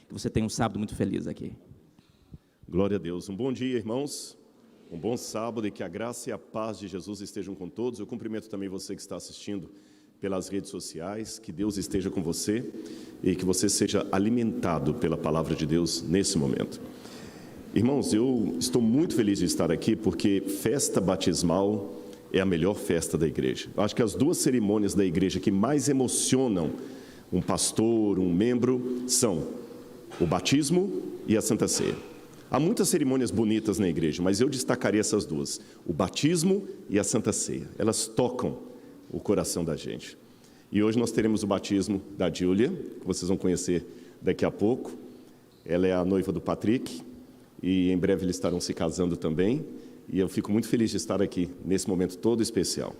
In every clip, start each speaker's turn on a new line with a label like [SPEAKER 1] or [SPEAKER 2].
[SPEAKER 1] Que você tenha um sábado muito feliz aqui.
[SPEAKER 2] Glória a Deus. Um bom dia, irmãos. Um bom sábado e que a graça e a paz de Jesus estejam com todos. Eu cumprimento também você que está assistindo pelas redes sociais. Que Deus esteja com você e que você seja alimentado pela palavra de Deus nesse momento. Irmãos, eu estou muito feliz de estar aqui porque festa batismal é a melhor festa da igreja. Eu acho que as duas cerimônias da igreja que mais emocionam um pastor, um membro, são o batismo e a Santa Ceia. Há muitas cerimônias bonitas na igreja, mas eu destacaria essas duas, o batismo e a Santa Ceia. Elas tocam o coração da gente. E hoje nós teremos o batismo da Júlia, que vocês vão conhecer daqui a pouco. Ela é a noiva do Patrick e em breve eles estarão se casando também. E eu fico muito feliz de estar aqui nesse momento todo especial.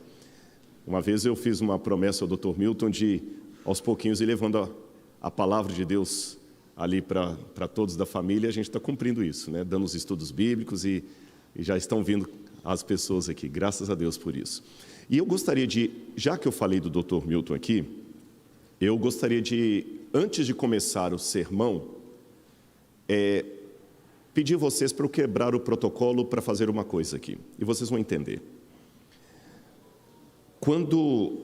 [SPEAKER 2] Uma vez eu fiz uma promessa ao Dr. Milton de, aos pouquinhos, ir levando a palavra de Deus ali para todos da família. A gente está cumprindo isso, né? Dando os estudos bíblicos e já estão vindo as pessoas aqui, graças a Deus por isso. E eu gostaria de, já que eu falei do Dr. Milton aqui, eu gostaria de, antes de começar o sermão, pedir vocês para eu quebrar o protocolo para fazer uma coisa aqui, e vocês vão entender. Quando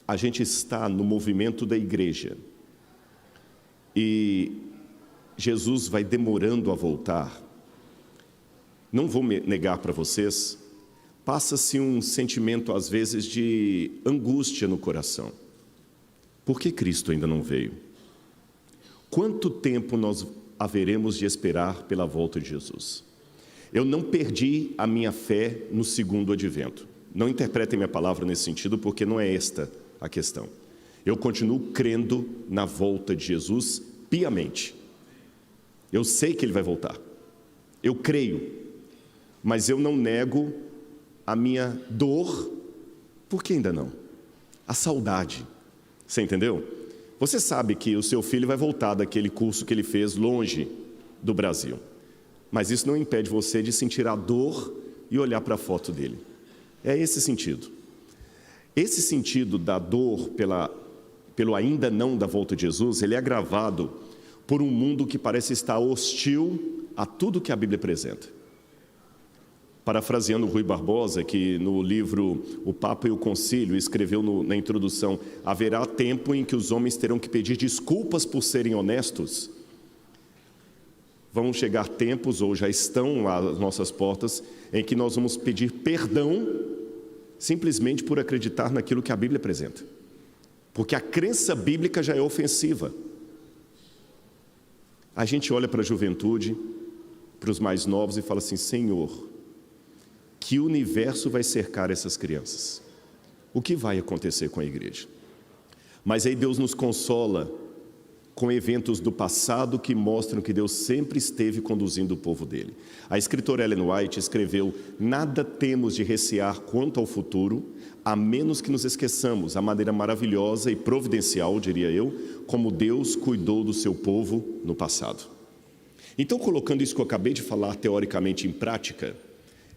[SPEAKER 2] a gente está no movimento da igreja e Jesus vai demorando a voltar, não vou negar para vocês, passa-se um sentimento às vezes de angústia no coração. Por que Cristo ainda não veio? Quanto tempo nós haveremos de esperar pela volta de Jesus? Eu não perdi a minha fé no segundo advento. Não interpretem minha palavra nesse sentido, porque não é esta a questão. Eu continuo crendo na volta de Jesus piamente. Eu sei que Ele vai voltar. Eu creio. Mas eu não nego a minha dor. Por que ainda não? A saudade. Você entendeu? Você sabe que o seu filho vai voltar daquele curso que ele fez longe do Brasil. Mas isso não impede você de sentir a dor e olhar para a foto dele. É esse sentido. Esse sentido da dor pelo ainda não da volta de Jesus, ele é agravado por um mundo que parece estar hostil a tudo que a Bíblia apresenta. Parafraseando Rui Barbosa, que no livro O Papa e o Concílio escreveu na introdução: haverá tempo em que os homens terão que pedir desculpas por serem honestos. Vão chegar tempos, ou já estão às nossas portas, em que nós vamos pedir perdão simplesmente por acreditar naquilo que a Bíblia apresenta. Porque a crença bíblica já é ofensiva. A gente olha para a juventude, para os mais novos e fala assim: Senhor, que universo vai cercar essas crianças? O que vai acontecer com a igreja? Mas aí Deus nos consola com eventos do passado que mostram que Deus sempre esteve conduzindo o povo dele. A escritora Ellen White escreveu: nada temos de recear quanto ao futuro, a menos que nos esqueçamos a maneira maravilhosa e providencial, diria eu, como Deus cuidou do seu povo no passado. Então, colocando isso que eu acabei de falar teoricamente em prática,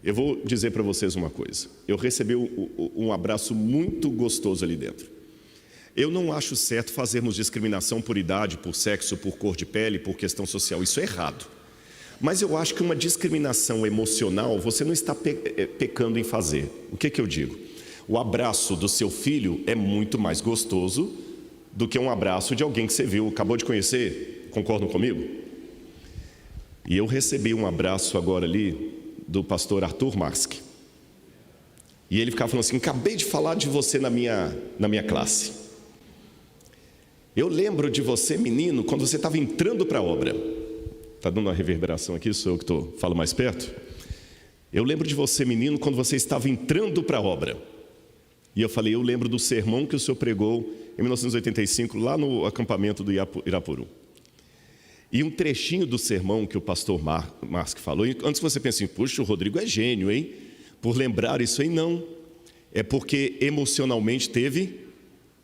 [SPEAKER 2] eu vou dizer para vocês uma coisa. Eu recebi um abraço muito gostoso ali dentro. Eu não acho certo fazermos discriminação por idade, por sexo, por cor de pele, por questão social. Isso é errado. Mas eu acho que uma discriminação emocional você não está pecando em fazer. O que eu digo? O abraço do seu filho é muito mais gostoso do que um abraço de alguém que você viu, acabou de conhecer. Concordam comigo? E eu recebi um abraço agora ali do pastor Arthur Marsk. E ele ficava falando assim: acabei de falar de você na minha classe. Eu lembro de você, menino, quando você estava entrando para a obra. Está dando uma reverberação aqui, sou eu que falo mais perto. Eu lembro de você, menino, quando você estava entrando para a obra. E eu falei: eu lembro do sermão que o senhor pregou em 1985, lá no acampamento do Irapuru. E um trechinho do sermão que o pastor Marsk falou, e antes você pense assim: puxa, o Rodrigo é gênio, hein? Por lembrar isso aí, não. É porque emocionalmente teve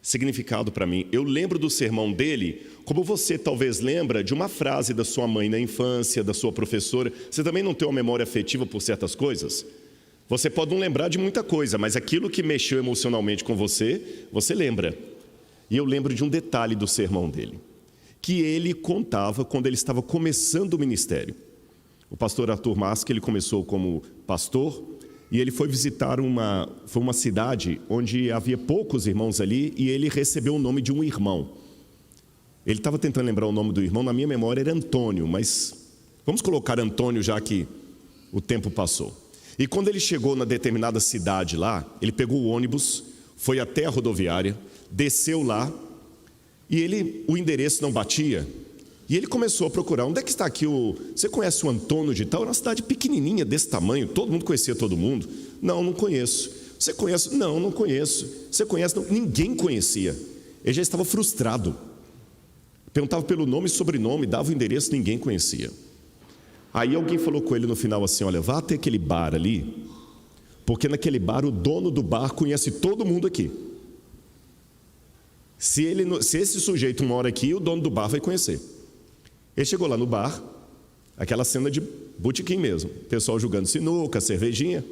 [SPEAKER 2] significado para mim. Eu lembro do sermão dele, como você talvez lembra de uma frase da sua mãe na infância, da sua professora. Você também não tem uma memória afetiva por certas coisas? Você pode não lembrar de muita coisa, mas aquilo que mexeu emocionalmente com você, você lembra. E eu lembro de um detalhe do sermão dele, que ele contava quando ele estava começando o ministério. O pastor Arthur Mask, ele começou como pastor e ele foi visitar uma cidade onde havia poucos irmãos ali e ele recebeu o nome de um irmão. Ele estava tentando lembrar o nome do irmão, na minha memória era Antônio, mas vamos colocar Antônio já que o tempo passou. E quando ele chegou na determinada cidade lá, ele pegou o ônibus, foi até a rodoviária, desceu lá e o endereço não batia. E ele começou a procurar, onde é que está aqui você conhece o Antônio de tal? Era uma cidade pequenininha desse tamanho, todo mundo conhecia todo mundo. Não, não conheço. Você conhece? Não, não conheço. Você conhece? Não, ninguém conhecia. Ele já estava frustrado. Perguntava pelo nome e sobrenome, dava o endereço, ninguém conhecia. Aí alguém falou com ele no final assim, olha, vá até aquele bar ali, porque naquele bar o dono do bar conhece todo mundo aqui. Se esse sujeito mora aqui, o dono do bar vai conhecer. Ele chegou lá no bar, aquela cena de botequim mesmo, pessoal jogando sinuca, cervejinha.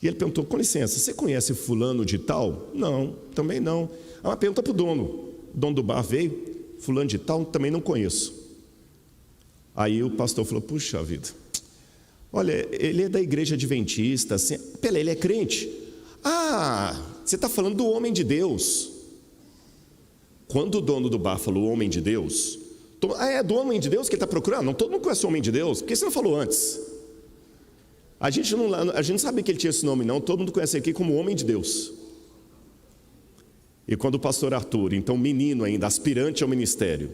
[SPEAKER 2] E ele perguntou, com licença, você conhece fulano de tal? Não, também não. Pergunta para o dono. O dono do bar veio, fulano de tal, também não conheço. Aí o pastor falou, puxa vida, olha, ele é da igreja adventista, assim, pera, ele é crente? Você está falando do homem de Deus. Quando o dono do bar falou homem de Deus, é do homem de Deus que ele está procurando? Não, todo mundo conhece o homem de Deus, por que você não falou antes? A gente não sabia que ele tinha esse nome não, todo mundo conhece ele aqui como homem de Deus. E quando o pastor Arthur, então menino ainda, aspirante ao ministério,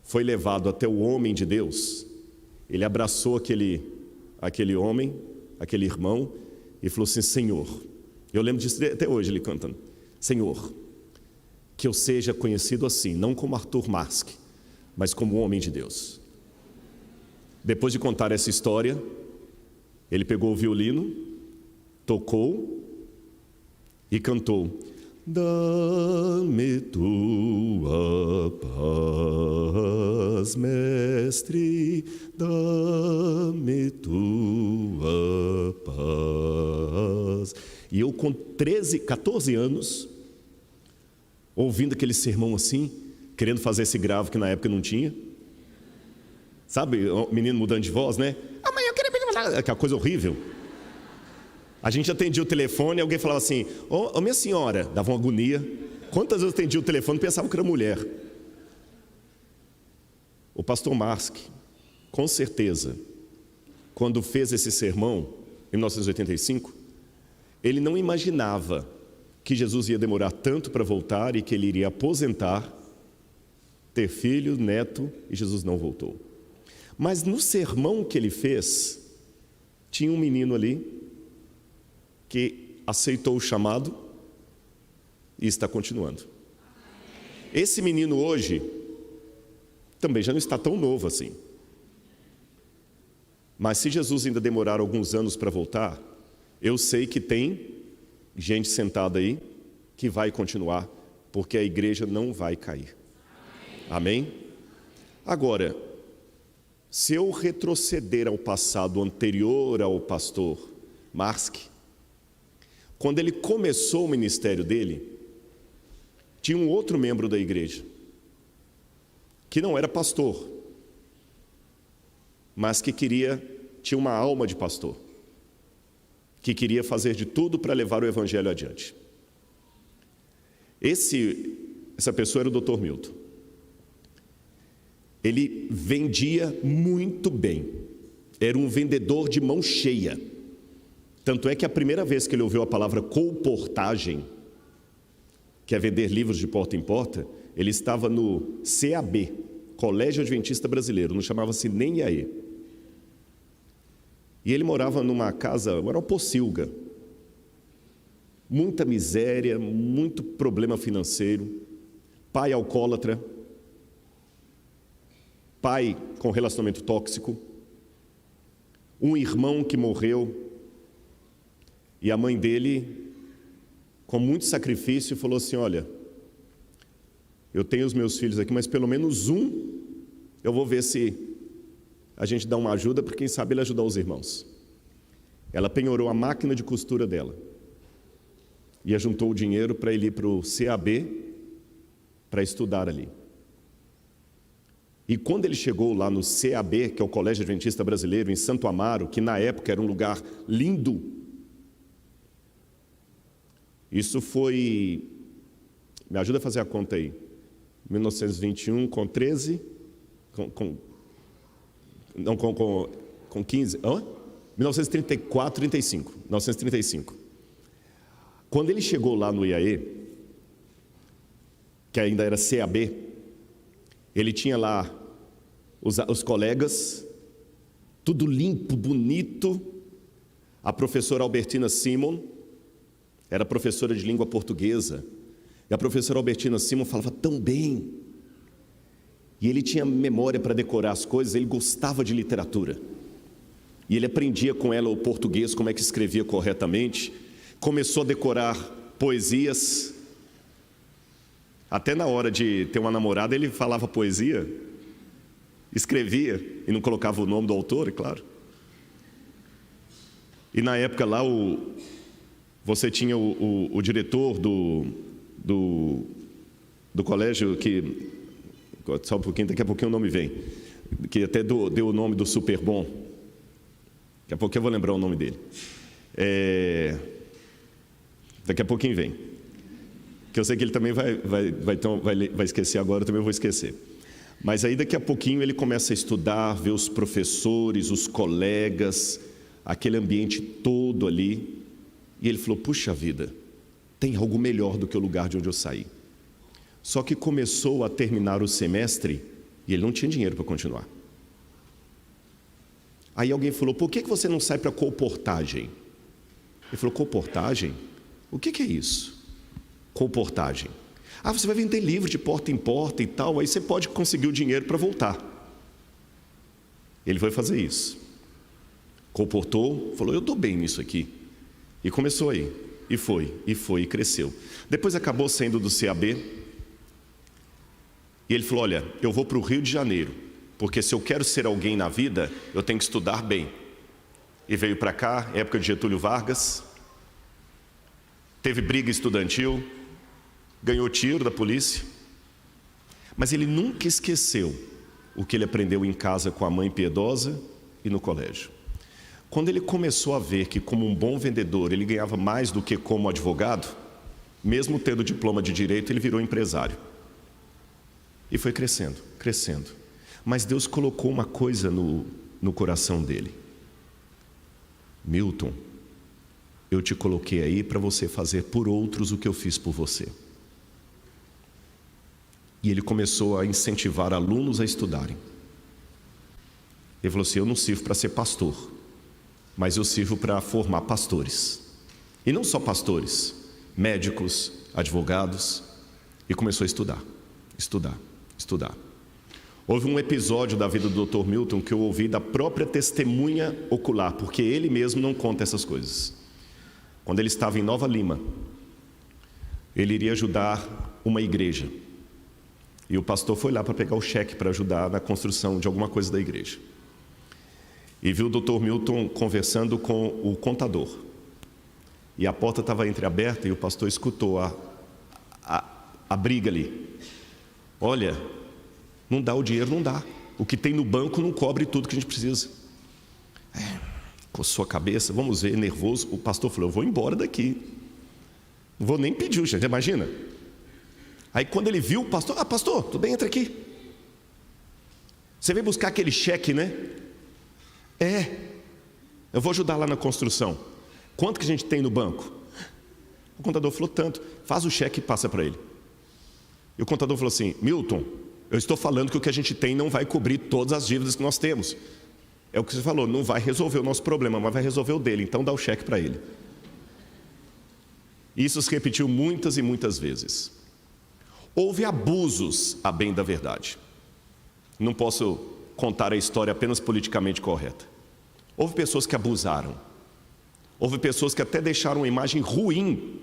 [SPEAKER 2] foi levado até o homem de Deus, ele abraçou aquele homem, aquele irmão, e falou assim, Senhor, eu lembro disso até hoje ele cantando, Senhor, que eu seja conhecido assim, não como Arthur Mask, mas como homem de Deus. Depois de contar essa história, ele pegou o violino, tocou e cantou, dá-me tua paz, mestre, dá-me tua paz. E eu com 14 anos, ouvindo aquele sermão assim, querendo fazer esse grave que na época não tinha. Sabe, o menino mudando de voz, né? Mãe, eu queria pedir aquela coisa horrível. A gente atendia o telefone e alguém falava assim, minha senhora, dava uma agonia. Quantas vezes eu atendia o telefone e pensava que era mulher? O pastor Mask, com certeza, quando fez esse sermão, em 1985, ele não imaginava que Jesus ia demorar tanto para voltar e que ele iria aposentar, ter filho, neto, e Jesus não voltou. Mas no sermão que ele fez, tinha um menino ali, que aceitou o chamado e está continuando. Esse menino hoje também já não está tão novo assim. Mas se Jesus ainda demorar alguns anos para voltar, eu sei que tem gente sentada aí que vai continuar, porque a igreja não vai cair. Amém? Agora, se eu retroceder ao passado anterior ao pastor Mask, quando ele começou o ministério dele, tinha um outro membro da igreja, que não era pastor, mas que tinha uma alma de pastor, que queria fazer de tudo para levar o evangelho adiante. Essa pessoa era o Dr. Milton. Ele vendia muito bem, era um vendedor de mão cheia. Tanto é que a primeira vez que ele ouviu a palavra colportagem, que é vender livros de porta em porta, ele estava no CAB, Colégio Adventista Brasileiro, não chamava-se nem IAE. E ele morava numa casa, era uma pocilga, muita miséria, muito problema financeiro, pai alcoólatra, pai com relacionamento tóxico, um irmão que morreu, e a mãe dele, com muito sacrifício, falou assim, olha, eu tenho os meus filhos aqui, mas pelo menos um, eu vou ver se a gente dá uma ajuda, porque quem sabe ele ajudar os irmãos. Ela penhorou a máquina de costura dela, e ajuntou o dinheiro para ele ir para o CAB, para estudar ali. E quando ele chegou lá no CAB, que é o Colégio Adventista Brasileiro, em Santo Amaro, que na época era um lugar lindo, isso foi, me ajuda a fazer a conta aí, 1921 com 13, com 15, 1934, 1935. Quando ele chegou lá no IAE, que ainda era CAB, ele tinha lá os colegas, tudo limpo, bonito. A professora Albertina Simon era professora de língua portuguesa, e a professora Albertina Simon falava tão bem, e ele tinha memória para decorar as coisas, ele gostava de literatura, e ele aprendia com ela o português, como é que escrevia corretamente, começou a decorar poesias, até na hora de ter uma namorada ele falava poesia, escrevia e não colocava o nome do autor, é claro. E na época lá você tinha o diretor do colégio, que só um pouquinho, daqui a pouquinho o nome vem, que até deu o nome do Super Bom, daqui a pouco eu vou lembrar o nome dele, daqui a pouquinho vem, que eu sei que ele também vai esquecer agora, eu também vou esquecer. Mas aí daqui a pouquinho ele começa a estudar, ver os professores, os colegas, aquele ambiente todo ali, e ele falou, puxa vida, tem algo melhor do que o lugar de onde eu saí. Só que começou a terminar o semestre e ele não tinha dinheiro para continuar. Aí alguém falou, por que você não sai para colportagem? Ele falou, colportagem? O que é isso? Colportagem. Ah, você vai vender livro de porta em porta e tal, aí você pode conseguir o dinheiro para voltar. Ele foi fazer isso. Colportou, falou, eu estou bem nisso aqui. E começou aí. E foi, e cresceu. Depois acabou saindo do CAB. E ele falou, olha, eu vou para o Rio de Janeiro, porque se eu quero ser alguém na vida, eu tenho que estudar bem. E veio para cá, época de Getúlio Vargas. Teve briga estudantil, ganhou tiro da polícia, mas ele nunca esqueceu o que ele aprendeu em casa com a mãe piedosa e no colégio. Quando ele começou a ver que, como um bom vendedor, ele ganhava mais do que como advogado, mesmo tendo diploma de direito, ele virou empresário. E foi crescendo, crescendo. Mas Deus colocou uma coisa no coração dele. Milton, eu te coloquei aí para você fazer por outros o que eu fiz por você. E ele começou a incentivar alunos a estudarem. Ele falou assim, eu não sirvo para ser pastor, mas eu sirvo para formar pastores. E não só pastores, médicos, advogados. E começou a estudar, estudar, estudar. Houve um episódio da vida do Dr. Milton que eu ouvi da própria testemunha ocular, porque ele mesmo não conta essas coisas. Quando ele estava em Nova Lima, ele iria ajudar uma igreja. E o pastor foi lá para pegar o cheque para ajudar na construção de alguma coisa da igreja. E viu o Dr. Milton conversando com o contador. E a porta estava entreaberta e o pastor escutou a briga ali. Olha, não dá o dinheiro, não dá. O que tem no banco não cobre tudo que a gente precisa. Coçou a cabeça, vamos ver, nervoso. O pastor falou, eu vou embora daqui. Não vou nem pedir, gente, imagina. Aí quando ele viu o pastor, pastor, tudo bem, entra aqui. Você veio buscar aquele cheque, né? Eu vou ajudar lá na construção. Quanto que a gente tem no banco? O contador falou, tanto. Faz o cheque e passa para ele. E o contador falou assim, Milton, eu estou falando que o que a gente tem não vai cobrir todas as dívidas que nós temos. É o que você falou, não vai resolver o nosso problema, mas vai resolver o dele, então dá o cheque para ele. Isso se repetiu muitas e muitas vezes. Houve abusos a bem da verdade. Não posso contar a história apenas politicamente correta. Houve pessoas que abusaram. Houve pessoas que até deixaram uma imagem ruim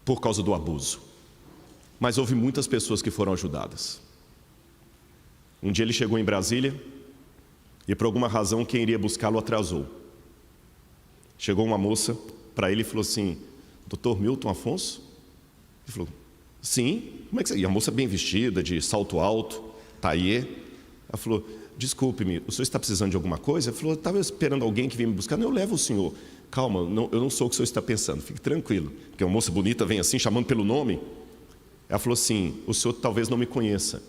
[SPEAKER 2] por causa do abuso. Mas houve muitas pessoas que foram ajudadas. Um dia ele chegou em Brasília e por alguma razão quem iria buscá-lo atrasou. Chegou uma moça para ele e falou assim, Dr. Milton Afonso? Ele falou, sim, como é que você... E a moça bem vestida, de salto alto, taillé. Ela falou, desculpe-me, o senhor está precisando de alguma coisa? Ela falou, eu estava esperando alguém que vinha me buscar. Não, eu levo o senhor. Calma, eu não sou o que o senhor está pensando, fique tranquilo. Porque uma moça bonita vem assim, chamando pelo nome. Ela falou assim, o senhor talvez não me conheça,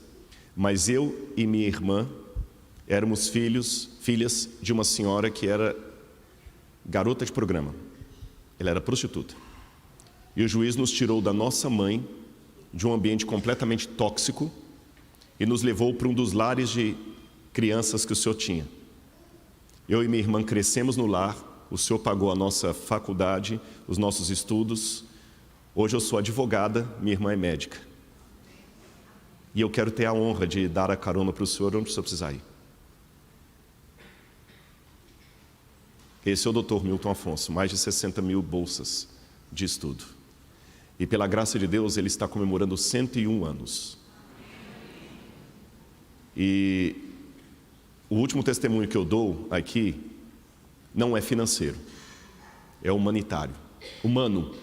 [SPEAKER 2] mas eu e minha irmã éramos filhas de uma senhora que era garota de programa. Ela era prostituta. E o juiz nos tirou da nossa mãe, de um ambiente completamente tóxico, e nos levou para um dos lares de crianças que o senhor tinha. Eu e minha irmã crescemos no lar, o senhor pagou a nossa faculdade, os nossos estudos. Hoje eu sou advogada, minha irmã é médica. E eu quero ter a honra de dar a carona para o senhor onde o senhor precisar ir. Esse é o Dr. Milton Afonso, mais de 60 mil bolsas de estudo. E pela graça de Deus, ele está comemorando 101 anos. E o último testemunho que eu dou aqui não é financeiro, é humanitário. Humano,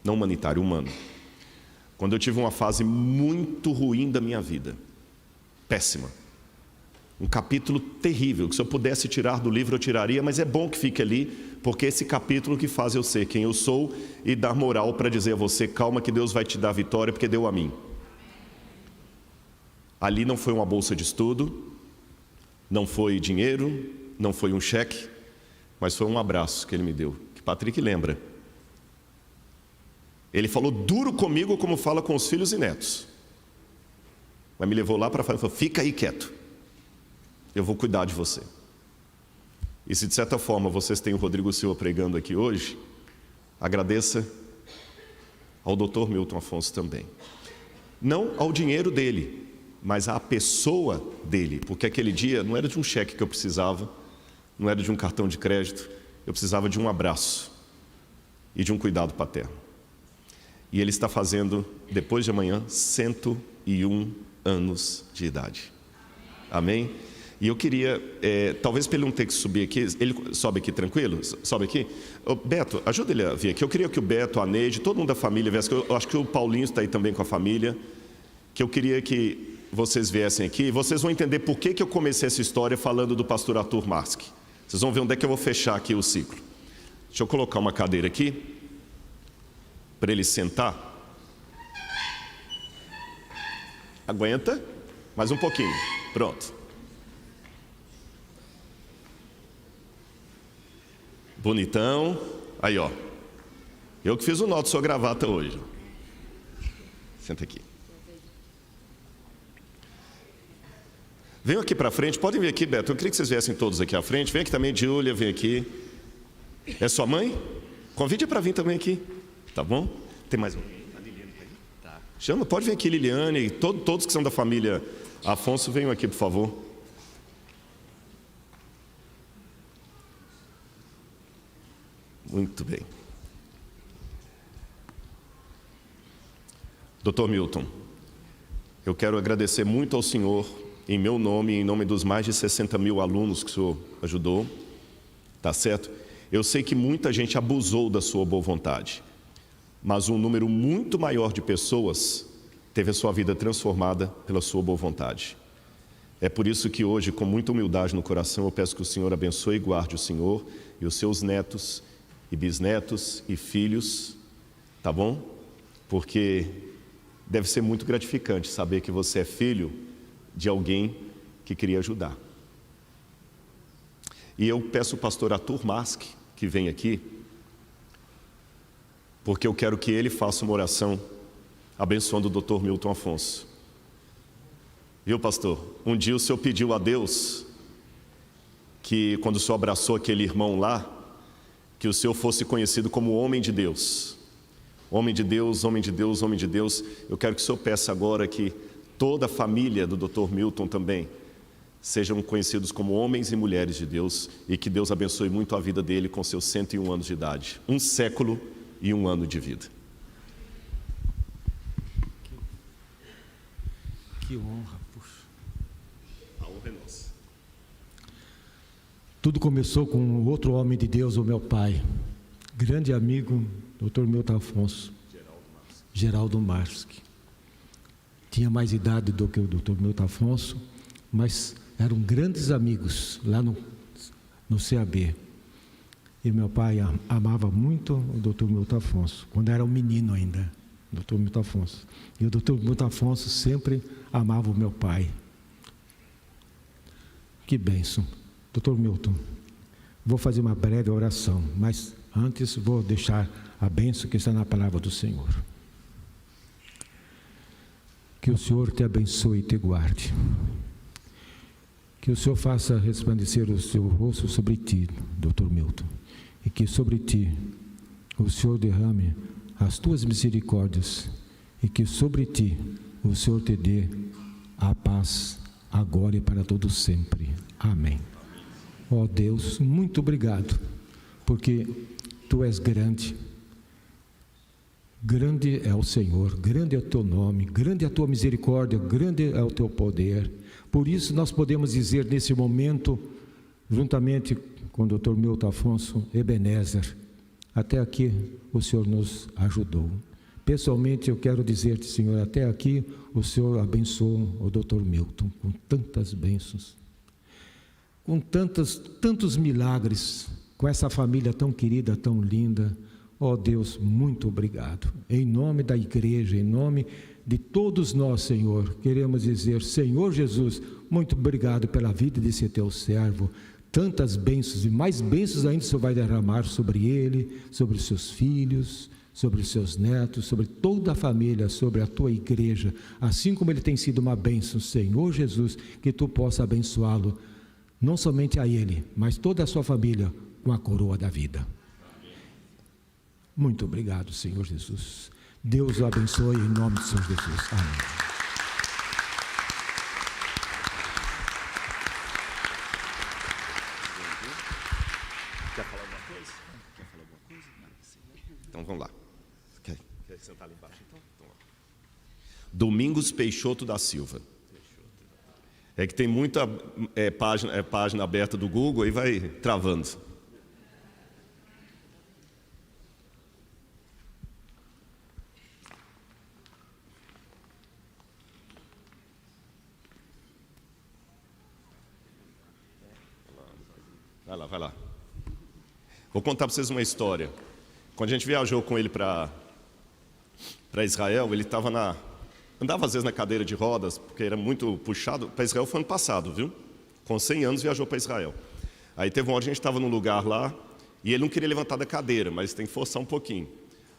[SPEAKER 2] não humanitário, humano. Quando eu tive uma fase muito ruim da minha vida, péssima, um capítulo terrível, que se eu pudesse tirar do livro eu tiraria, mas é bom que fique ali, porque esse capítulo que faz eu ser quem eu sou e dar moral para dizer a você, calma que Deus vai te dar vitória, porque deu a mim. Ali não foi uma bolsa de estudo, não foi dinheiro, não foi um cheque, mas foi um abraço que ele me deu, que Patrick lembra. Ele falou duro comigo como fala com os filhos e netos, mas me levou lá para fora e falou, fica aí quieto, eu vou cuidar de você. E se de certa forma vocês têm o Rodrigo Silva pregando aqui hoje, agradeça ao Dr. Milton Afonso também. Não ao dinheiro dele, mas à pessoa dele, porque aquele dia não era de um cheque que eu precisava, não era de um cartão de crédito, eu precisava de um abraço e de um cuidado paterno. E ele está fazendo, depois de amanhã, 101 anos de idade. Amém? E eu queria, talvez para ele não ter que subir aqui, ele sobe aqui tranquilo? Sobe aqui? Ô, Beto, ajuda ele a vir aqui. Eu queria que o Beto, a Neide, todo mundo da família viesse. Eu acho que o Paulinho está aí também com a família. Que eu queria que vocês viessem aqui. Vocês vão entender por que eu comecei essa história falando do pastor Arthur Marski. Vocês vão ver onde é que eu vou fechar aqui o ciclo. Deixa eu colocar uma cadeira aqui, para ele sentar. Aguenta? Mais um pouquinho. Pronto. Bonitão. Aí, ó. Eu que fiz o nó de sua gravata hoje. Senta aqui. Venham aqui para frente. Podem vir aqui, Beto. Eu queria que vocês viessem todos aqui à frente. Vem aqui também, Júlia. Vem aqui. É sua mãe? Convide para vir também aqui. Tá bom? Tem mais um. A Liliane tá aí? Tá. Chama, pode vir aqui, Liliane. Todos que são da família Afonso, venham aqui, por favor. Muito bem. Dr. Milton, eu quero agradecer muito ao senhor, em meu nome e em nome dos mais de 60 mil alunos que o senhor ajudou, tá certo? Eu sei que muita gente abusou da sua boa vontade, mas um número muito maior de pessoas teve a sua vida transformada pela sua boa vontade. É por isso que hoje, com muita humildade no coração, eu peço que o Senhor abençoe e guarde o senhor e os seus netos e bisnetos e filhos, tá bom? Porque deve ser muito gratificante saber que você é filho de alguém que queria ajudar. E eu peço ao pastor Arthur Marski que venha aqui, porque eu quero que ele faça uma oração abençoando o Dr. Milton Afonso. Viu, pastor? Um dia o senhor pediu a Deus que, quando o senhor abraçou aquele irmão lá, que o senhor fosse conhecido como homem de Deus. Homem de Deus, homem de Deus, homem de Deus. Eu quero que o senhor peça agora que toda a família do Dr. Milton também sejam conhecidos como homens e mulheres de Deus e que Deus abençoe muito a vida dele com seus 101 anos de idade. 1 século e 1 ano de vida.
[SPEAKER 3] Que honra, puxa.
[SPEAKER 2] A honra é nossa.
[SPEAKER 3] Tudo começou com outro homem de Deus, o meu pai, grande amigo, Dr. Milton Afonso, Geraldo Marski. Tinha mais idade do que o Dr. Milton Afonso, mas eram grandes amigos lá no CAB. E meu pai amava muito o Dr. Milton Afonso, quando era um menino ainda, Dr. Milton Afonso. E o Dr. Milton Afonso sempre amava o meu pai. Que bênção. Dr. Milton, vou fazer uma breve oração, mas antes vou deixar a bênção que está na palavra do Senhor. Que o Senhor te abençoe e te guarde. Que o Senhor faça resplandecer o seu rosto sobre ti, Dr. Milton. E que sobre ti o Senhor derrame as tuas misericórdias. E que sobre ti o Senhor te dê a paz agora e para todo sempre. Amém. Ó Deus, muito obrigado, porque Tu és grande. Grande é o Senhor, grande é o Teu nome, grande é a Tua misericórdia, grande é o Teu poder. Por isso nós podemos dizer nesse momento, juntamente com o Dr. Milton Afonso, Ebenezer, até aqui o Senhor nos ajudou. Pessoalmente eu quero dizer-te, Senhor, até aqui o Senhor abençoou o Dr. Milton com tantas bênçãos, com tantos milagres, com essa família tão querida, tão linda. Ó Deus, muito obrigado. Em nome da igreja, em nome de todos nós, Senhor, queremos dizer, Senhor Jesus, muito obrigado pela vida desse teu servo. Tantas bênçãos e mais bênçãos ainda o Senhor vai derramar sobre ele, sobre os seus filhos, sobre os seus netos, sobre toda a família, sobre a tua igreja, assim como ele tem sido uma bênção, Senhor Jesus, que tu possa abençoá-lo, não somente a ele, mas toda a sua família, com a coroa da vida. Muito obrigado, Senhor Jesus. Deus o abençoe em nome de Senhor Jesus. Amém.
[SPEAKER 2] Quer falar alguma coisa? Então vamos lá. Quer sentar ali embaixo então? Domingos Peixoto da Silva. É que tem muita página aberta do Google e vai travando. Vai lá. Vou contar para vocês uma história. Quando a gente viajou com ele para Israel, ele andava às vezes na cadeira de rodas, porque era muito puxado. Para Israel foi ano passado, viu? Com 100 anos viajou para Israel. Aí teve uma hora que a gente estava num lugar lá, e ele não queria levantar da cadeira, mas tem que forçar um pouquinho.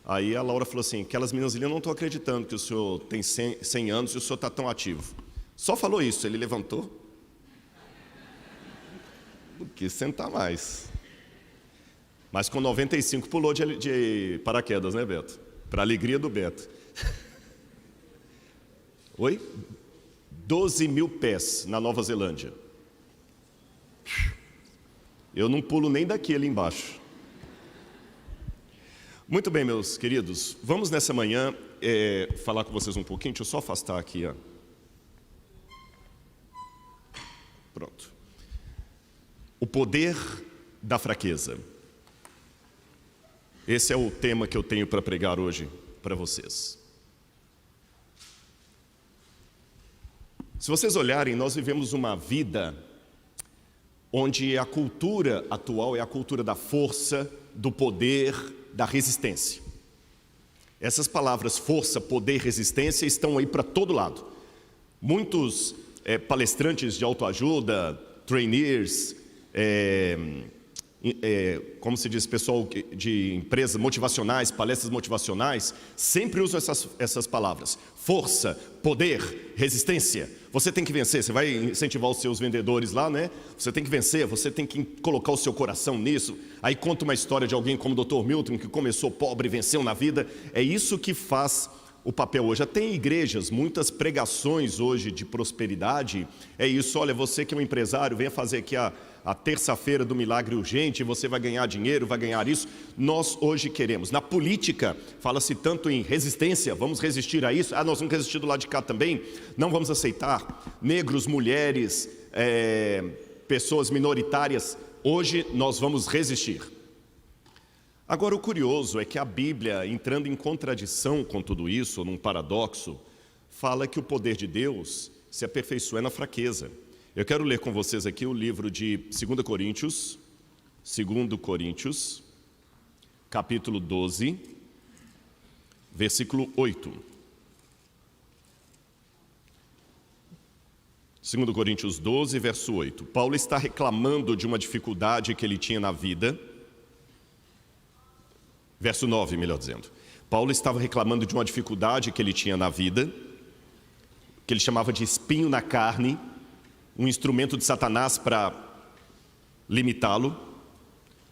[SPEAKER 2] Aí a Laura falou assim, aquelas meninas ali, eu não estou acreditando que o senhor tem 100 anos e o senhor está tão ativo. Só falou isso, ele levantou. Não quis sentar mais. Mas com 95 pulou de paraquedas, né, Beto? Para a alegria do Beto. Oi? 12 mil pés na Nova Zelândia. Eu não pulo nem daqui ali embaixo. Muito bem, meus queridos. Vamos nessa manhã falar com vocês um pouquinho. Deixa eu só afastar aqui, ó. Pronto. O poder da fraqueza. Esse é o tema que eu tenho para pregar hoje para vocês. Se vocês olharem, nós vivemos uma vida onde a cultura atual é a cultura da força, do poder, da resistência. Essas palavras força, poder, resistência estão aí para todo lado. Muitos palestrantes de autoajuda, trainees, como se diz, pessoal de empresas motivacionais, palestras motivacionais, sempre usam essas palavras: força, poder, resistência. Você tem que vencer. Você vai incentivar os seus vendedores lá, né? Você tem que vencer, você tem que colocar o seu coração nisso. Aí conta uma história de alguém como o Dr. Milton, que começou pobre e venceu na vida. É isso que faz o papel hoje. Já tem igrejas, muitas pregações hoje de prosperidade. É isso, olha, você que é um empresário, venha fazer aqui a terça-feira do milagre urgente, você vai ganhar dinheiro, vai ganhar isso. Nós hoje queremos. Na política, fala-se tanto em resistência, vamos resistir a isso. Nós vamos resistir do lado de cá também, não vamos aceitar. Negros, mulheres, pessoas minoritárias, hoje nós vamos resistir. Agora, o curioso é que a Bíblia, entrando em contradição com tudo isso, num paradoxo, fala que o poder de Deus se aperfeiçoa na fraqueza. Eu quero ler com vocês aqui o livro de 2 Coríntios, capítulo 12, versículo 8. 2 Coríntios 12, verso 8. Paulo está reclamando de uma dificuldade que ele tinha na vida. Verso 9, melhor dizendo. Paulo estava reclamando de uma dificuldade que ele tinha na vida, que ele chamava de espinho na carne, um instrumento de Satanás para limitá-lo.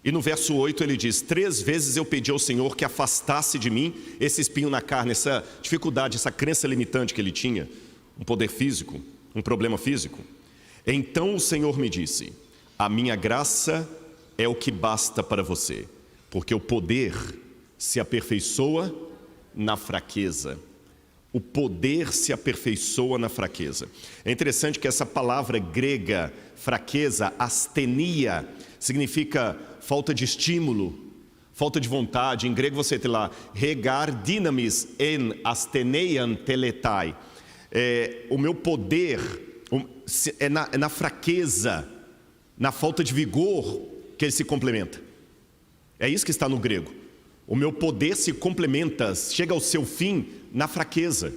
[SPEAKER 2] E no verso 8 ele diz: 3 vezes eu pedi ao Senhor que afastasse de mim esse espinho na carne, essa dificuldade, essa crença limitante que ele tinha, um poder físico, um problema físico. Então o Senhor me disse: a minha graça é o que basta para você, porque o poder se aperfeiçoa na fraqueza. O poder se aperfeiçoa na fraqueza. É interessante que essa palavra grega, fraqueza, astenia, significa falta de estímulo, falta de vontade. Em grego você tem lá, regar dynamis en asteneian teletai. O meu poder é na fraqueza, na falta de vigor que ele se complementa. É isso que está no grego. O meu poder se complementa, chega ao seu fim na fraqueza.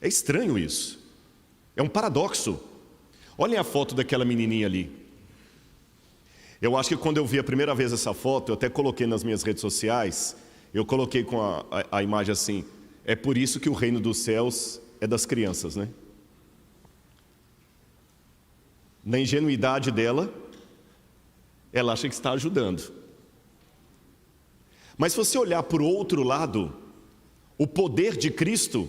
[SPEAKER 2] É estranho isso. É um paradoxo. Olhem a foto daquela menininha ali. Eu acho que quando eu vi a primeira vez essa foto, eu até coloquei nas minhas redes sociais, eu coloquei com a imagem assim: é por isso que o reino dos céus é das crianças, né? Na ingenuidade dela, ela acha que está ajudando. Mas se você olhar por outro lado, o poder de Cristo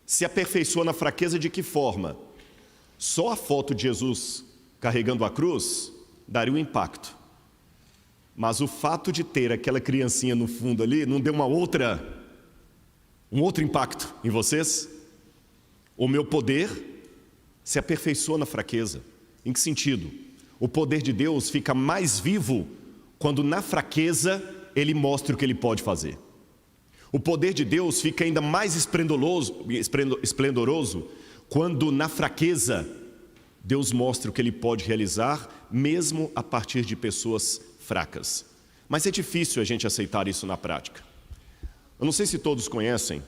[SPEAKER 2] se aperfeiçoa na fraqueza de que forma? Só a foto de Jesus carregando a cruz daria um impacto. Mas o fato de ter aquela criancinha no fundo ali não deu um outro impacto em vocês? O meu poder se aperfeiçoa na fraqueza. Em que sentido? O poder de Deus fica mais vivo quando na fraqueza Ele mostra o que Ele pode fazer. O poder de Deus fica ainda mais esplendoroso quando na fraqueza Deus mostra o que Ele pode realizar, mesmo a partir de pessoas fracas. Mas é difícil a gente aceitar isso na prática. Eu não sei se todos conhecem,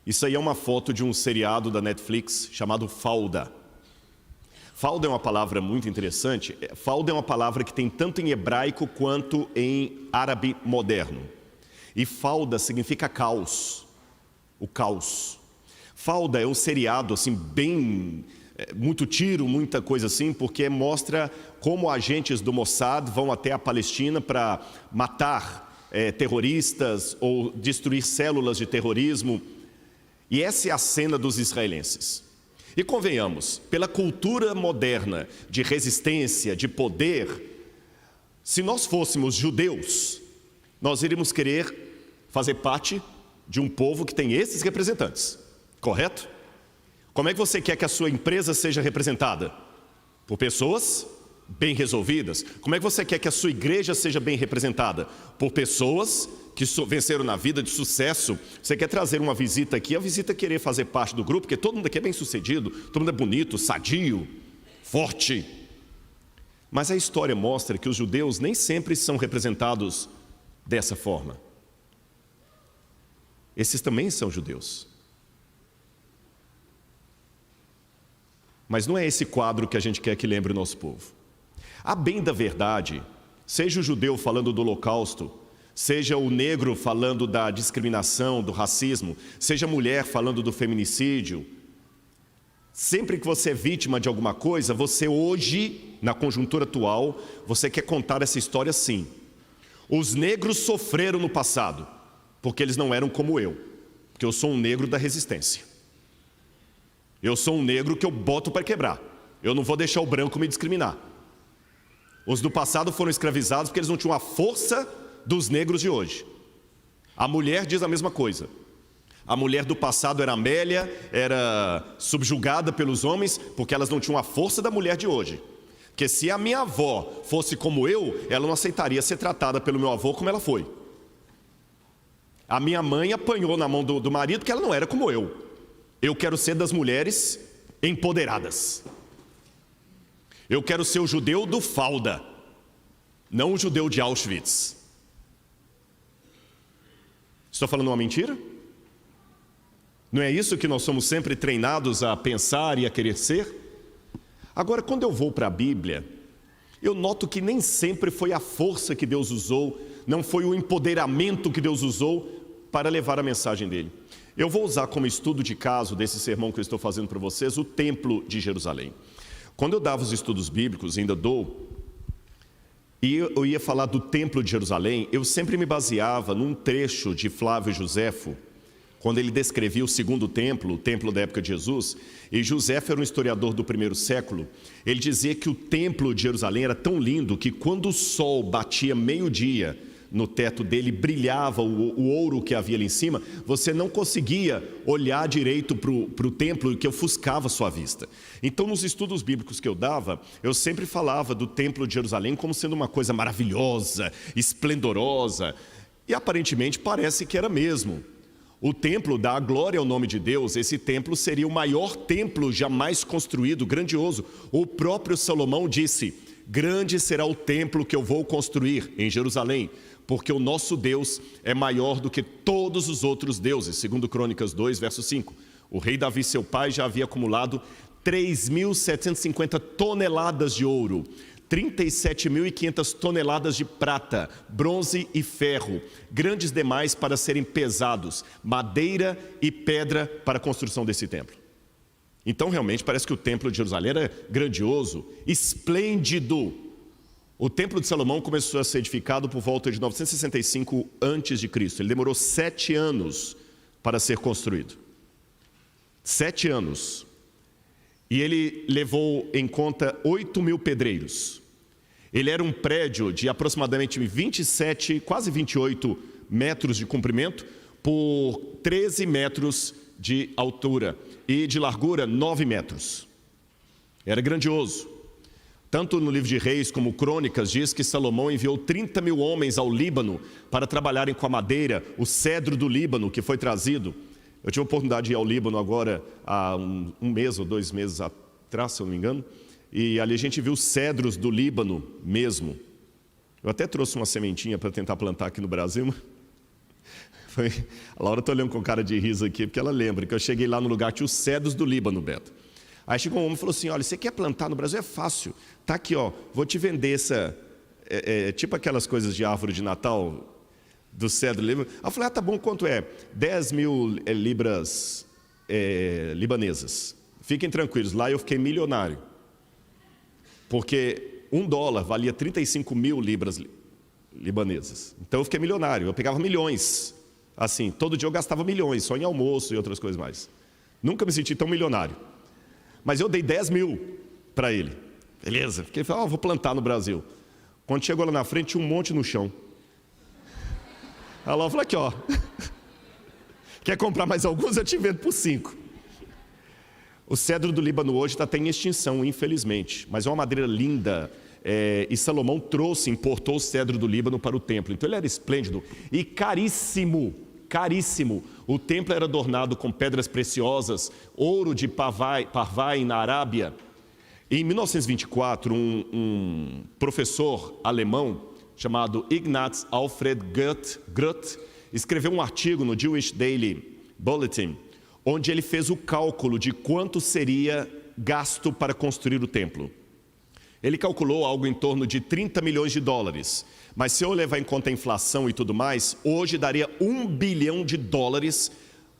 [SPEAKER 2] isso aí é uma foto de um seriado da Netflix chamado Falda. Falda é uma palavra muito interessante. Falda é uma palavra que tem tanto em hebraico quanto em árabe moderno. E falda significa caos, o caos. Falda é um seriado assim bem, muito tiro, muita coisa assim, porque mostra como agentes do Mossad vão até a Palestina para matar terroristas ou destruir células de terrorismo. E essa é a cena dos israelenses. E convenhamos, pela cultura moderna de resistência, de poder, se nós fôssemos judeus, nós iríamos querer fazer parte de um povo que tem esses representantes, correto? Como é que você quer que a sua empresa seja representada? Por pessoas bem resolvidas. Como é que você quer que a sua igreja seja bem representada? Por pessoas que venceram na vida de sucesso. Você quer trazer uma visita aqui, a visita querer fazer parte do grupo, porque todo mundo aqui é bem sucedido, todo mundo é bonito, sadio, forte. Mas a história mostra que os judeus nem sempre são representados dessa forma. Esses também são judeus. Mas não é esse quadro que a gente quer que lembre o nosso povo. A bem da verdade, seja o judeu falando do Holocausto, seja o negro falando da discriminação, do racismo, seja a mulher falando do feminicídio, sempre que você é vítima de alguma coisa, você hoje, na conjuntura atual, você quer contar essa história sim. Os negros sofreram no passado, porque eles não eram como eu, porque eu sou um negro da resistência. Eu sou um negro que eu boto para quebrar, eu não vou deixar o branco me discriminar. Os do passado foram escravizados porque eles não tinham a força dos negros de hoje. A mulher diz a mesma coisa. A mulher do passado era Amélia, era subjugada pelos homens porque elas não tinham a força da mulher de hoje. Porque se a minha avó fosse como eu, ela não aceitaria ser tratada pelo meu avô como ela foi. A minha mãe apanhou na mão do marido porque ela não era como eu. Eu quero ser das mulheres empoderadas. Eu quero ser o judeu do Falda, não o judeu de Auschwitz. Estou falando uma mentira? Não é isso que nós somos sempre treinados a pensar e a querer ser? Agora, quando eu vou para a Bíblia, eu noto que nem sempre foi a força que Deus usou, não foi o empoderamento que Deus usou para levar a mensagem dele. Eu vou usar como estudo de caso desse sermão que eu estou fazendo para vocês, o Templo de Jerusalém. Quando eu dava os estudos bíblicos, ainda dou, e eu ia falar do Templo de Jerusalém, eu sempre me baseava num trecho de Flávio Joséfo, quando ele descrevia o segundo templo, o templo da época de Jesus, e Joséfo era um historiador do primeiro século, ele dizia que o templo de Jerusalém era tão lindo que quando o sol batia meio-dia no teto dele, brilhava o ouro que havia ali em cima, você não conseguia olhar direito para o templo, que ofuscava a sua vista. Então, nos estudos bíblicos que eu dava, eu sempre falava do templo de Jerusalém como sendo uma coisa maravilhosa, esplendorosa, e aparentemente parece que era mesmo. O templo dá a glória ao nome de Deus, esse templo seria o maior templo jamais construído, grandioso. O próprio Salomão disse: grande será o templo que eu vou construir em Jerusalém, porque o nosso Deus é maior do que todos os outros deuses, segundo Crônicas 2, verso 5. O rei Davi, seu pai, já havia acumulado 3.750 toneladas de ouro, 37.500 toneladas de prata, bronze e ferro, grandes demais para serem pesados, madeira e pedra para a construção desse templo. Então, realmente, parece que o templo de Jerusalém era grandioso, esplêndido. O templo de Salomão começou a ser edificado por volta de 965 a.C. Ele demorou 7 anos para ser construído. 7 anos. E ele levou em conta 8.000 pedreiros. Ele era um prédio de aproximadamente 27, quase 28 metros de comprimento por 13 metros de altura e de largura 9 metros. Era grandioso. Tanto no livro de Reis como Crônicas diz que Salomão enviou 30.000 homens ao Líbano para trabalharem com a madeira, o cedro do Líbano que foi trazido. Eu tive a oportunidade de ir ao Líbano agora há um mês ou 2 meses atrás, se eu não me engano, e ali a gente viu cedros do Líbano mesmo. Eu até trouxe uma sementinha para tentar plantar aqui no Brasil. A Laura está olhando com cara de riso aqui, porque ela lembra que eu cheguei lá no lugar que tinha os cedros do Líbano, Beto. Aí chegou um homem e falou assim: olha, você quer plantar no Brasil? É fácil. Tá aqui, ó, vou te vender essa... tipo aquelas coisas de árvore de Natal, do cedro do Líbano. Aí eu falei: tá bom, quanto é? 10.000 libras libanesas. Fiquem tranquilos, lá eu fiquei milionário. Porque $1 valia 35.000 libras libanesas. Então eu fiquei milionário, eu pegava milhões. Assim, todo dia eu gastava milhões, só em almoço e outras coisas mais. Nunca me senti tão milionário. Mas eu dei 10.000 para ele. Beleza, fiquei falando: vou plantar no Brasil. Quando chegou lá na frente, tinha um monte no chão. Aí ela falou: aqui, ó, quer comprar mais alguns? Eu te vendo por 5. O cedro do Líbano hoje está até em extinção, infelizmente, mas é uma madeira linda, e Salomão importou o cedro do Líbano para o templo. Então ele era esplêndido e caríssimo, caríssimo. O templo era adornado com pedras preciosas, ouro de Parvai na Arábia. Em 1924, um professor alemão chamado Ignaz Alfred Groth escreveu um artigo no Jewish Daily Bulletin, onde ele fez o cálculo de quanto seria gasto para construir o templo. Ele calculou algo em torno de $30 milhões, mas se eu levar em conta a inflação e tudo mais, hoje daria $1 bilhão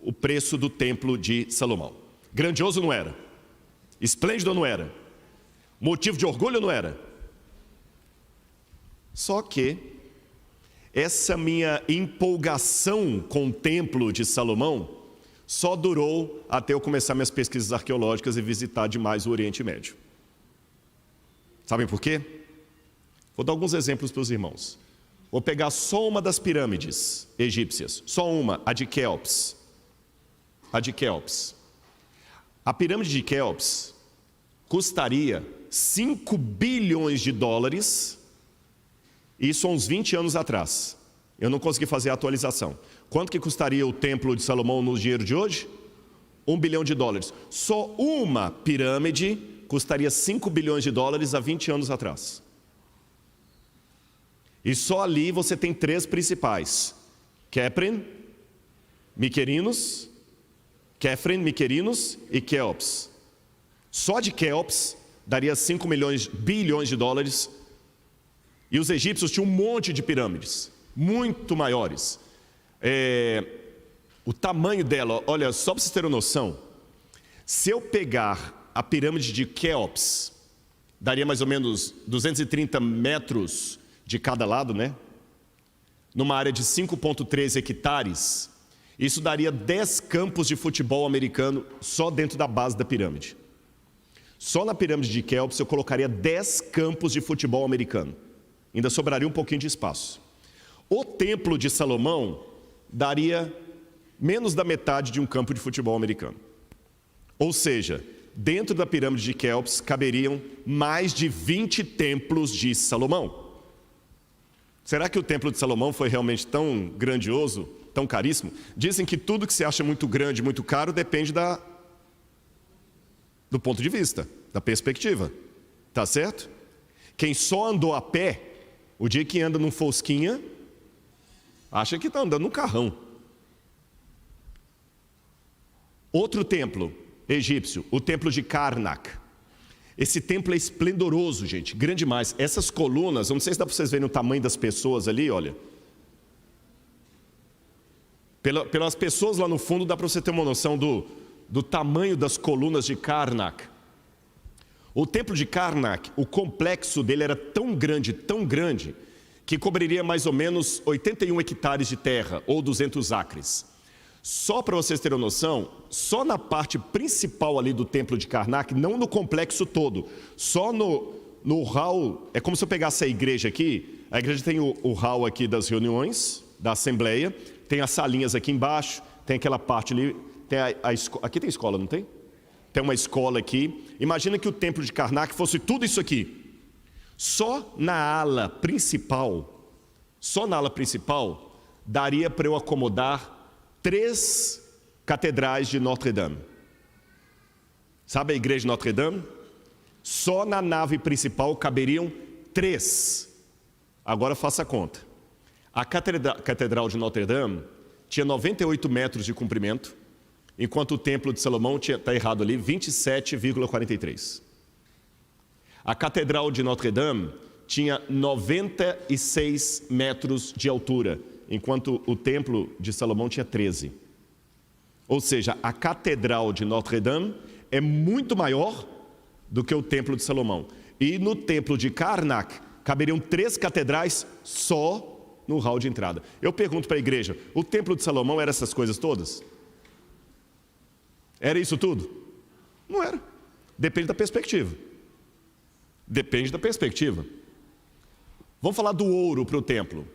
[SPEAKER 2] o preço do templo de Salomão. Grandioso não era? Esplêndido não era? Motivo de orgulho não era? Só que essa minha empolgação com o templo de Salomão só durou até eu começar minhas pesquisas arqueológicas e visitar demais o Oriente Médio. Sabem por quê? Vou dar alguns exemplos para os irmãos. Vou pegar só uma das pirâmides egípcias, só uma, a de Quéops. A pirâmide de Quéops custaria $5 bilhões, isso há uns 20 anos atrás. Eu não consegui fazer a atualização. Quanto que custaria o templo de Salomão no dinheiro de hoje? $1 bilhão. Só uma pirâmide custaria 5 bilhões de dólares há 20 anos atrás. E só ali você tem 3 principais: Kefren, Miquerinos e Quéops. Só de Quéops daria 5 bilhões de dólares. E os egípcios tinham um monte de pirâmides, muito maiores. O tamanho dela, olha, só para vocês terem noção, se eu pegar a pirâmide de Quéops, daria mais ou menos 230 metros de cada lado, né? Numa área de 5,3 hectares, isso daria 10 campos de futebol americano só dentro da base da pirâmide. Só na pirâmide de Quéops eu colocaria 10 campos de futebol americano. Ainda sobraria um pouquinho de espaço. O Templo de Salomão daria menos da metade de um campo de futebol americano. Ou seja, dentro da pirâmide de Quéops caberiam mais de 20 templos de Salomão. Será que o Templo de Salomão foi realmente tão grandioso, tão caríssimo? Dizem que tudo que se acha muito grande, muito caro, depende do ponto de vista, da perspectiva. Tá certo? Quem só andou a pé, o dia que anda num Fosquinha, acha que está andando num carrão. Outro templo egípcio, o templo de Karnak. Esse templo é esplendoroso, gente, grande demais. Essas colunas, eu não sei se dá para vocês verem o tamanho das pessoas ali, olha. Pelas pessoas lá no fundo, dá para você ter uma noção do tamanho das colunas de Karnak. O templo de Karnak, o complexo dele era tão grande, que cobriria mais ou menos 81 hectares de terra, ou 200 acres. Só para vocês terem noção, só na parte principal ali do templo de Karnak, não no complexo todo, só no hall, é como se eu pegasse a igreja aqui, a igreja tem o hall aqui das reuniões, da assembleia, tem as salinhas aqui embaixo, tem aquela parte ali, tem aqui tem escola, não tem? Tem uma escola aqui. Imagina que o templo de Karnak fosse tudo isso aqui. Só na ala principal, daria para eu acomodar 3 catedrais de Notre Dame. Sabe a igreja de Notre Dame? Só na nave principal caberiam 3. Agora faça a conta. A catedral de Notre Dame tinha 98 metros de comprimento, enquanto o templo de Salomão está errado ali, 27,43. A catedral de Notre Dame tinha 96 metros de altura, enquanto o templo de Salomão tinha 13. Ou seja, a catedral de Notre Dame é muito maior do que o templo de Salomão. E no templo de Karnak caberiam 3 catedrais só no hall de entrada. Eu pergunto para a igreja, o templo de Salomão era essas coisas todas? Era isso tudo? Não era. Depende da perspectiva. Vamos falar do ouro para o templo.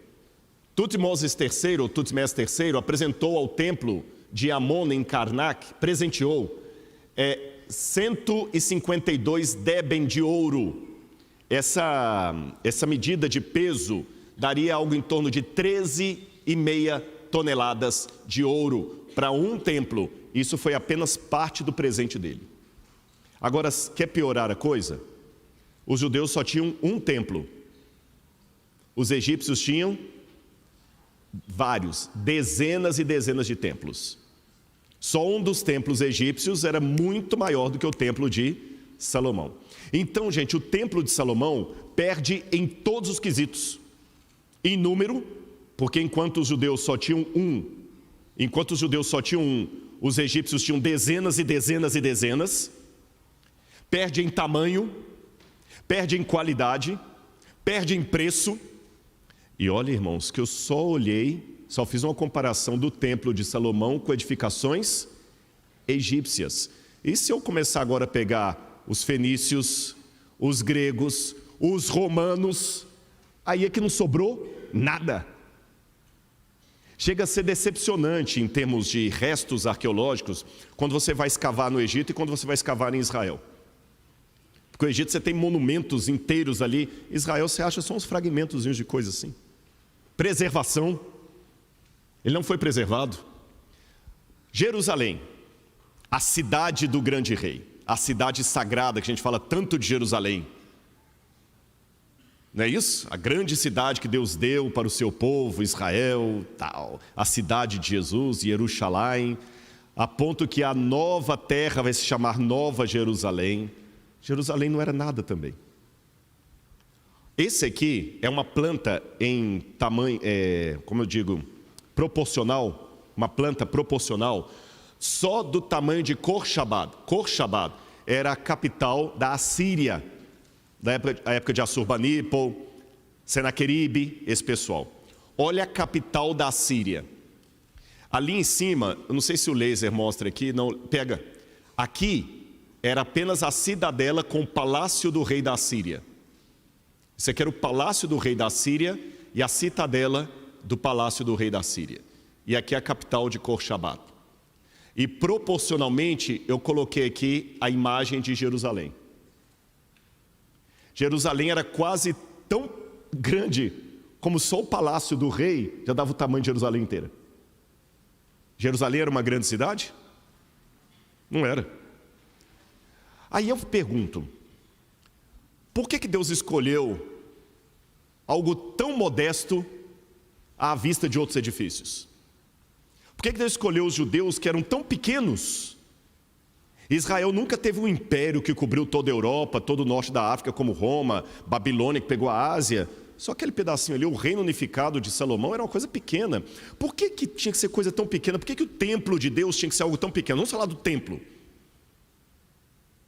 [SPEAKER 2] Tutmoses III apresentou ao templo de Amon em Karnak, presenteou 152 deben de ouro. Essa medida de peso daria algo em torno de 13,5 toneladas de ouro para um templo. Isso foi apenas parte do presente dele. Agora, quer piorar a coisa? Os judeus só tinham um templo. Os egípcios tinham vários, dezenas e dezenas de templos. Só um dos templos egípcios era muito maior do que o templo de Salomão. Então, gente, o templo de Salomão perde em todos os quesitos. Em número, porque enquanto os judeus só tinham um, os egípcios tinham dezenas e dezenas e dezenas. Perde em tamanho, perde em qualidade, perde em preço. E olha, irmãos, que eu só fiz uma comparação do templo de Salomão com edificações egípcias. E se eu começar agora a pegar os fenícios, os gregos, os romanos, aí é que não sobrou nada. Chega a ser decepcionante em termos de restos arqueológicos quando você vai escavar no Egito e quando você vai escavar em Israel. Porque no Egito você tem monumentos inteiros ali, Israel você acha só uns fragmentozinhos de coisa assim. Preservação, ele não foi preservado. Jerusalém, a cidade do grande rei. a cidade sagrada, que a gente fala tanto de Jerusalém. Não é isso? A grande cidade que Deus deu para o seu povo, Israel, tal. A cidade de Jesus, Jerusalém, a ponto que a nova terra vai se chamar Nova Jerusalém. Jerusalém não era nada também. Esse aqui é uma planta em tamanho, como eu digo, proporcional, uma planta proporcional, só do tamanho de Khorshad. Khorshad era a capital da Assíria, da época de Assurbanipal, Senaqueribe, esse pessoal. Olha a capital da Assíria. Ali em cima, eu não sei se o laser mostra aqui, não, pega. Aqui era apenas a cidadela com o palácio do rei da Assíria. Isso aqui era o palácio do rei da Síria e a citadela do palácio do rei da Síria. E aqui é a capital de Khorshad. E proporcionalmente eu coloquei aqui a imagem de Jerusalém. Jerusalém era quase tão grande como só o palácio do rei já dava o tamanho de Jerusalém inteira. Jerusalém era uma grande cidade? Não era. Aí eu pergunto, por que Deus escolheu algo tão modesto à vista de outros edifícios? Por que Deus escolheu os judeus que eram tão pequenos? Israel nunca teve um império que cobriu toda a Europa, todo o norte da África, como Roma, Babilônia, que pegou a Ásia. Só aquele pedacinho ali, o reino unificado de Salomão, era uma coisa pequena. Por que tinha que ser coisa tão pequena? Por que o templo de Deus tinha que ser algo tão pequeno? Vamos falar do templo.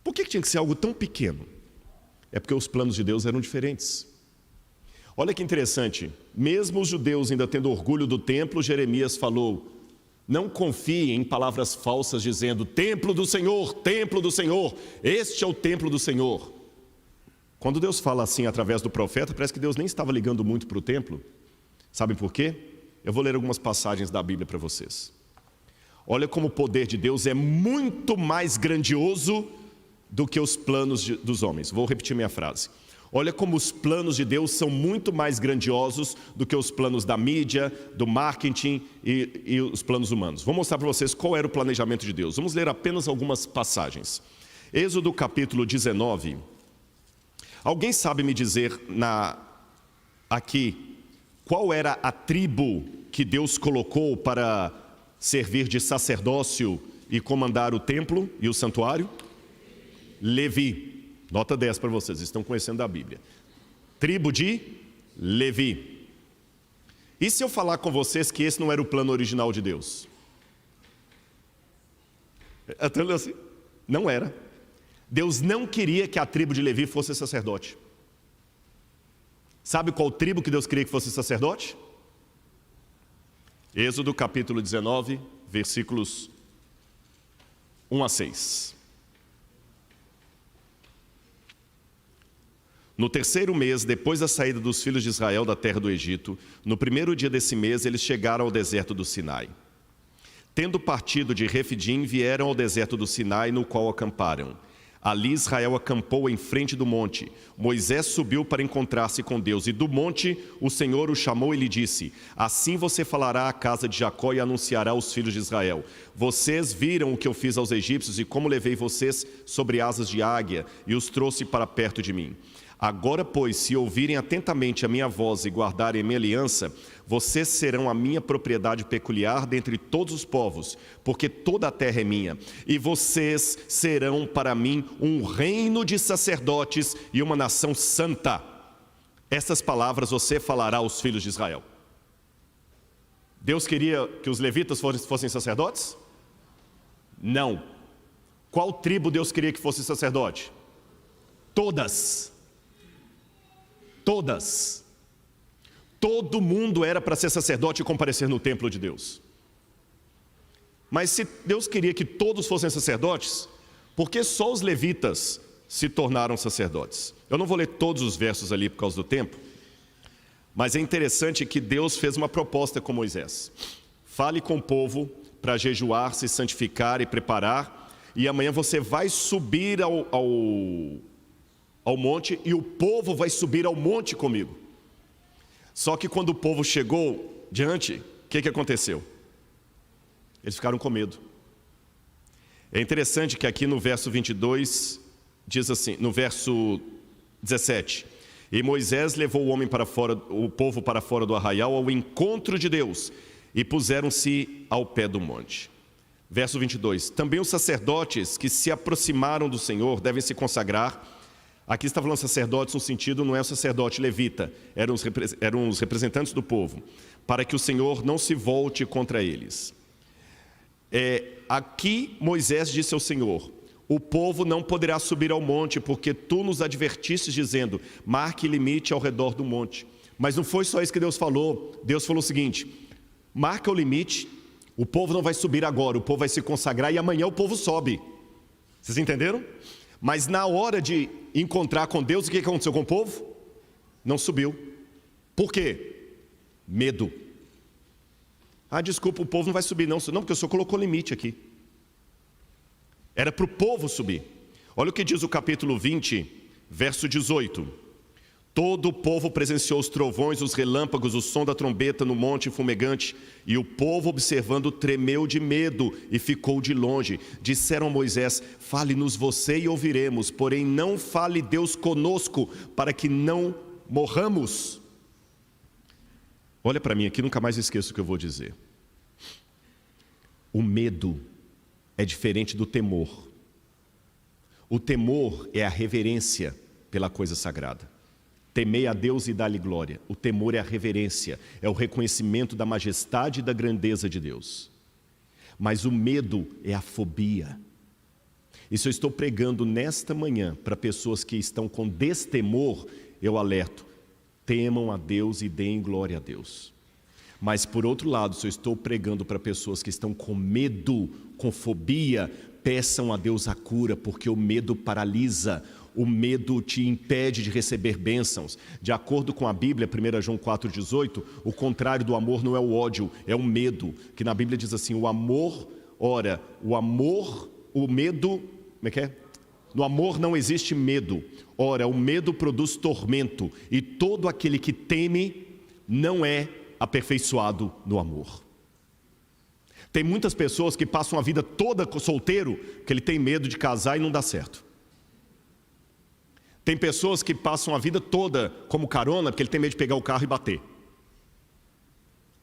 [SPEAKER 2] Por que tinha que ser algo tão pequeno? É porque os planos de Deus eram diferentes. Olha que interessante, mesmo os judeus ainda tendo orgulho do templo, Jeremias falou, não confiem em palavras falsas dizendo, templo do Senhor, este é o templo do Senhor. Quando Deus fala assim através do profeta, parece que Deus nem estava ligando muito para o templo. Sabem por quê? Eu vou ler algumas passagens da Bíblia para vocês. Olha como o poder de Deus é muito mais grandioso do que os planos dos homens. Vou repetir minha frase. Olha como os planos de Deus são muito mais grandiosos do que os planos da mídia, do marketing e os planos humanos. Vou mostrar para vocês qual era o planejamento de Deus. Vamos ler apenas algumas passagens. Êxodo capítulo 19. Alguém sabe me dizer aqui qual era a tribo que Deus colocou para servir de sacerdócio e comandar o templo e o santuário? Levi. Nota 10 para vocês, estão conhecendo a Bíblia. Tribo de Levi. E se eu falar com vocês que esse não era o plano original de Deus? Assim, não era. Deus não queria que a tribo de Levi fosse sacerdote. Sabe qual tribo que Deus queria que fosse sacerdote? Êxodo capítulo 19, versículos 1 a 6. No terceiro mês, depois da saída dos filhos de Israel da terra do Egito, no primeiro dia desse mês, eles chegaram ao deserto do Sinai. Tendo partido de Refidim, vieram ao deserto do Sinai, no qual acamparam. Ali Israel acampou em frente do monte. Moisés subiu para encontrar-se com Deus, e do monte o Senhor o chamou e lhe disse, assim você falará à casa de Jacó e anunciará aos filhos de Israel. Vocês viram o que eu fiz aos egípcios e como levei vocês sobre asas de águia e os trouxe para perto de mim. Agora, pois, se ouvirem atentamente a minha voz e guardarem a minha aliança, vocês serão a minha propriedade peculiar dentre todos os povos, porque toda a terra é minha. E vocês serão para mim um reino de sacerdotes e uma nação santa. Essas palavras você falará aos filhos de Israel. Deus queria que os levitas fossem sacerdotes? Não. Qual tribo Deus queria que fosse sacerdote? Todas. Todas. Todo mundo era para ser sacerdote e comparecer no templo de Deus. Mas se Deus queria que todos fossem sacerdotes, por que só os levitas se tornaram sacerdotes? Eu não vou ler todos os versos ali por causa do tempo, mas é interessante que Deus fez uma proposta com Moisés. Fale com o povo para jejuar, se santificar e preparar, e amanhã você vai subir ao monte e o povo vai subir ao monte comigo. Só que quando o povo chegou diante, o que aconteceu? Eles ficaram com medo. É interessante que aqui no verso 22, diz assim, no verso 17: e Moisés levou o povo para fora do arraial ao encontro de Deus, e puseram-se ao pé do monte. Verso 22, também os sacerdotes que se aproximaram do Senhor devem se consagrar. Aqui está falando sacerdotes no sentido, não é o sacerdote levita, eram os representantes do povo, para que o Senhor não se volte contra eles. Aqui Moisés disse ao Senhor: o povo não poderá subir ao monte, porque tu nos advertistes dizendo, marque limite ao redor do monte. Mas não foi só isso que Deus falou. Deus falou o seguinte: marca o limite, o povo não vai subir agora, o povo vai se consagrar e amanhã o povo sobe. Vocês entenderam? Mas na hora de encontrar com Deus, o que aconteceu com o povo? Não subiu. Por quê? Medo. Desculpa, o povo não vai subir não, porque o Senhor colocou limite aqui. Era para o povo subir. Olha o que diz o capítulo 20, verso 18. Todo o povo presenciou os trovões, os relâmpagos, o som da trombeta no monte fumegante, e o povo, observando, tremeu de medo e ficou de longe. Disseram a Moisés: fale-nos você e ouviremos, porém não fale Deus conosco, para que não morramos. Olha para mim aqui, nunca mais esqueço o que eu vou dizer. O medo é diferente do temor. O temor é a reverência pela coisa sagrada. Temei a Deus e dá-lhe glória. O temor é a reverência, é o reconhecimento da majestade e da grandeza de Deus. Mas o medo é a fobia. Isso eu estou pregando nesta manhã para pessoas que estão com destemor. Eu alerto: temam a Deus e deem glória a Deus. Mas por outro lado, se eu estou pregando para pessoas que estão com medo, com fobia, peçam a Deus a cura, porque o medo paralisa. O medo te impede de receber bênçãos. De acordo com a Bíblia, 1 João 4,18, o contrário do amor não é o ódio, é o medo. Que na Bíblia diz assim, o medo, como é que é? No amor não existe medo. Ora, o medo produz tormento, e todo aquele que teme não é aperfeiçoado no amor. Tem muitas pessoas que passam a vida toda solteiro, que ele tem medo de casar e não dá certo. Tem pessoas que passam a vida toda como carona, porque ele tem medo de pegar o carro e bater.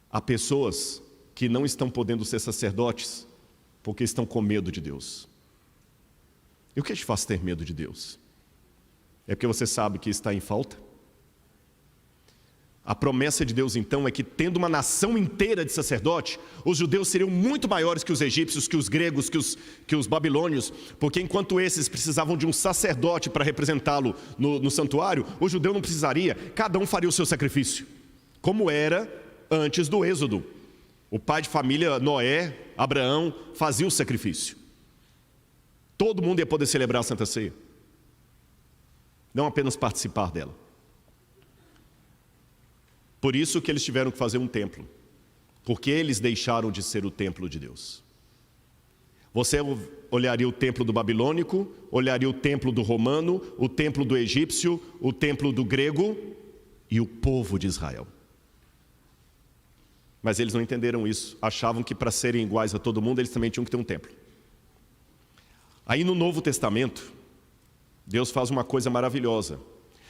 [SPEAKER 2] Há pessoas que não estão podendo ser sacerdotes, porque estão com medo de Deus. E o que te faz ter medo de Deus? É porque você sabe que está em falta? A promessa de Deus então é que, tendo uma nação inteira de sacerdote, os judeus seriam muito maiores que os egípcios, que os gregos, que os babilônios, porque enquanto esses precisavam de um sacerdote para representá-lo no santuário, o judeu não precisaria, cada um faria o seu sacrifício, como era antes do êxodo. O pai de família, Noé, Abraão, fazia o sacrifício. Todo mundo ia poder celebrar a Santa Ceia, não apenas participar dela. Por isso que eles tiveram que fazer um templo, porque eles deixaram de ser o templo de Deus. Você olharia o templo do babilônico, olharia o templo do romano, o templo do egípcio, o templo do grego e o povo de Israel. Mas eles não entenderam isso, achavam que para serem iguais a todo mundo, eles também tinham que ter um templo. Aí no Novo Testamento, Deus faz uma coisa maravilhosa.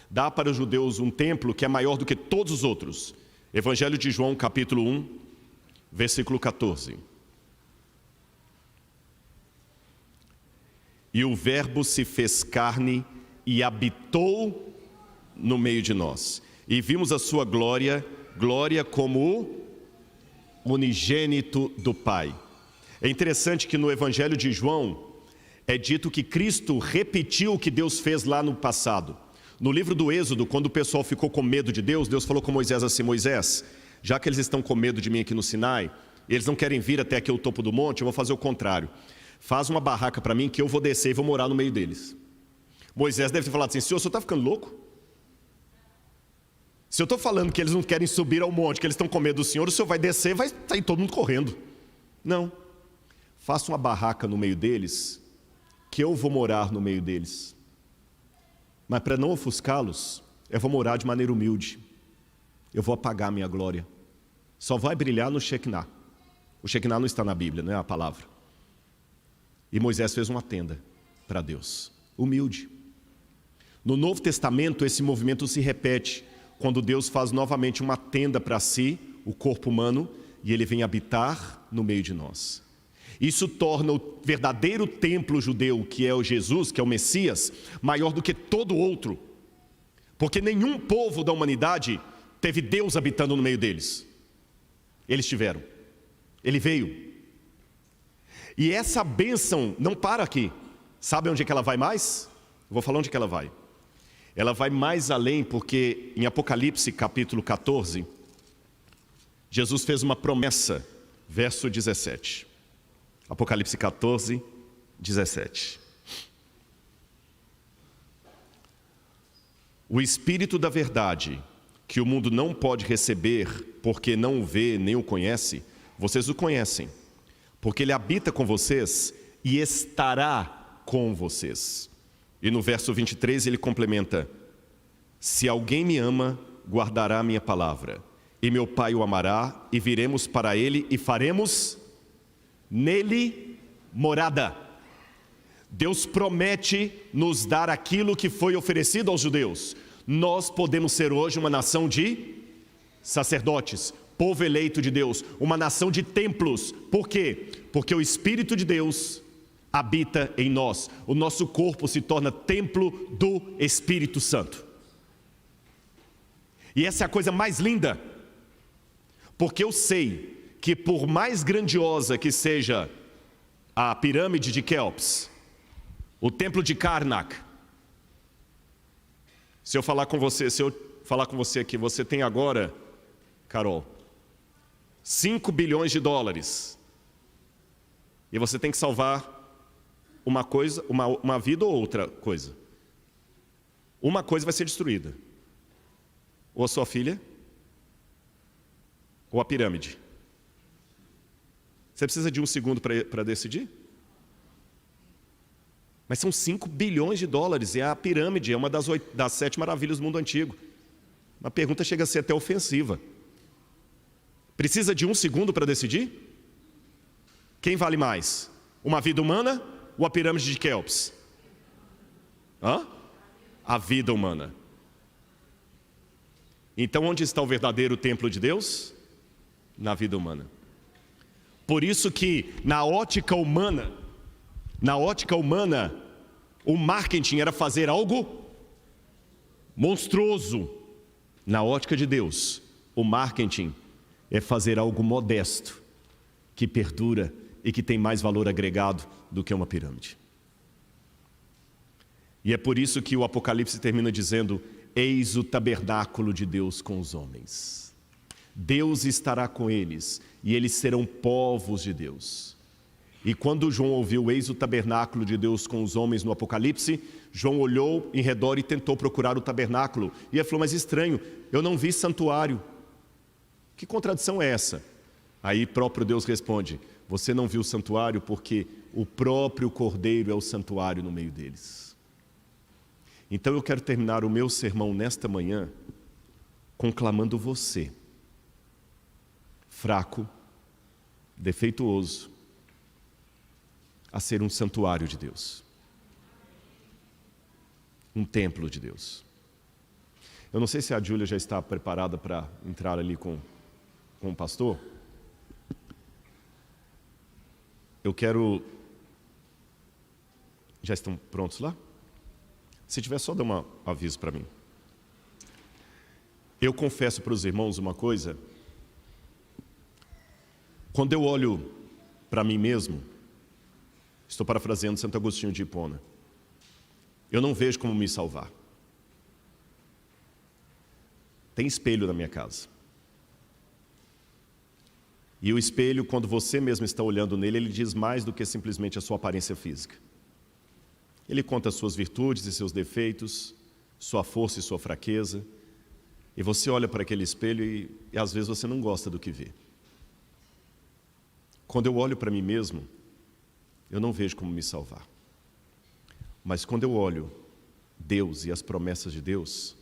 [SPEAKER 2] Dá para os judeus um templo que é maior do que todos os outros. Evangelho de João, capítulo 1, versículo 14. E o verbo se fez carne e habitou no meio de nós. E vimos a sua glória, glória como o unigênito do Pai. É interessante que no Evangelho de João é dito que Cristo repetiu o que Deus fez lá no passado. No livro do Êxodo, quando o pessoal ficou com medo de Deus, Deus falou com Moisés assim: Moisés, já que eles estão com medo de mim aqui no Sinai, e eles não querem vir até aqui o topo do monte, eu vou fazer o contrário. Faz uma barraca para mim que eu vou descer e vou morar no meio deles. Moisés deve ter falado assim: Senhor, o senhor está ficando louco? Se eu estou falando que eles não querem subir ao monte, que eles estão com medo do Senhor, o senhor vai descer e vai sair todo mundo correndo. Não. Faça uma barraca no meio deles, que eu vou morar no meio deles. Mas para não ofuscá-los, eu vou morar de maneira humilde. Eu vou apagar minha glória. Só vai brilhar no Shekinah. O Shekinah não está na Bíblia, não é a palavra. E Moisés fez uma tenda para Deus, humilde. No Novo Testamento, esse movimento se repete quando Deus faz novamente uma tenda para si, o corpo humano, e ele vem habitar no meio de nós. Isso torna o verdadeiro templo judeu, que é o Jesus, que é o Messias, maior do que todo outro. Porque nenhum povo da humanidade teve Deus habitando no meio deles. Eles tiveram. Ele veio. E essa bênção não para aqui. Sabe onde é que ela vai mais? Eu vou falar onde é que ela vai. Ela vai mais além, porque em Apocalipse capítulo 14, Jesus fez uma promessa, verso 17. Apocalipse 14, 17. O Espírito da verdade, que o mundo não pode receber, porque não o vê nem o conhece, vocês o conhecem, porque ele habita com vocês e estará com vocês. E no verso 23 ele complementa: se alguém me ama, guardará a minha palavra, e meu Pai o amará, e viremos para ele e faremos nele morada. Deus promete nos dar aquilo que foi oferecido aos judeus. Nós podemos ser hoje uma nação de sacerdotes, povo eleito de Deus, uma nação de templos. Por quê? Porque o Espírito de Deus habita em nós. O nosso corpo se torna templo do Espírito Santo. E essa é a coisa mais linda, porque eu sei que por mais grandiosa que seja a pirâmide de Quéops, o templo de Karnak, se eu falar com você aqui, você tem agora, Carol, 5 bilhões de dólares, e você tem que salvar uma coisa, uma vida ou outra coisa. Uma coisa vai ser destruída, ou a sua filha, ou a pirâmide. Você precisa de um segundo para decidir? Mas são 5 bilhões de dólares, e a pirâmide é uma das 7 maravilhas do mundo antigo. Uma pergunta chega a ser até ofensiva. Precisa de um segundo para decidir? Quem vale mais? Uma vida humana ou a pirâmide de Quéops? A vida humana. Então onde está o verdadeiro templo de Deus? Na vida humana. Por isso que na ótica humana, o marketing era fazer algo monstruoso. Na ótica de Deus, o marketing é fazer algo modesto, que perdura e que tem mais valor agregado do que uma pirâmide. E é por isso que o Apocalipse termina dizendo: eis o tabernáculo de Deus com os homens. Deus estará com eles, e eles serão povos de Deus. E quando João ouviu eis o tabernáculo de Deus com os homens no Apocalipse, João olhou em redor e tentou procurar o tabernáculo. E ele falou: mas estranho, eu não vi santuário. Que contradição é essa? Aí próprio Deus responde: você não viu o santuário porque o próprio Cordeiro é o santuário no meio deles. Então eu quero terminar o meu sermão nesta manhã conclamando você, fraco, defeituoso, a ser um santuário de Deus, um templo de Deus. Eu não sei se a Júlia já está preparada para entrar ali com o pastor. Eu quero... Já estão prontos lá? Se tiver, só dá um aviso para mim. Eu confesso para os irmãos uma coisa. Quando eu olho para mim mesmo, estou parafraseando Santo Agostinho de Hipona, eu não vejo como me salvar. Tem espelho na minha casa. E o espelho, quando você mesmo está olhando nele, ele diz mais do que simplesmente a sua aparência física. Ele conta as suas virtudes e seus defeitos, sua força e sua fraqueza. E você olha para aquele espelho e às vezes você não gosta do que vê. Quando eu olho para mim mesmo, eu não vejo como me salvar. Mas quando eu olho Deus e as promessas de Deus,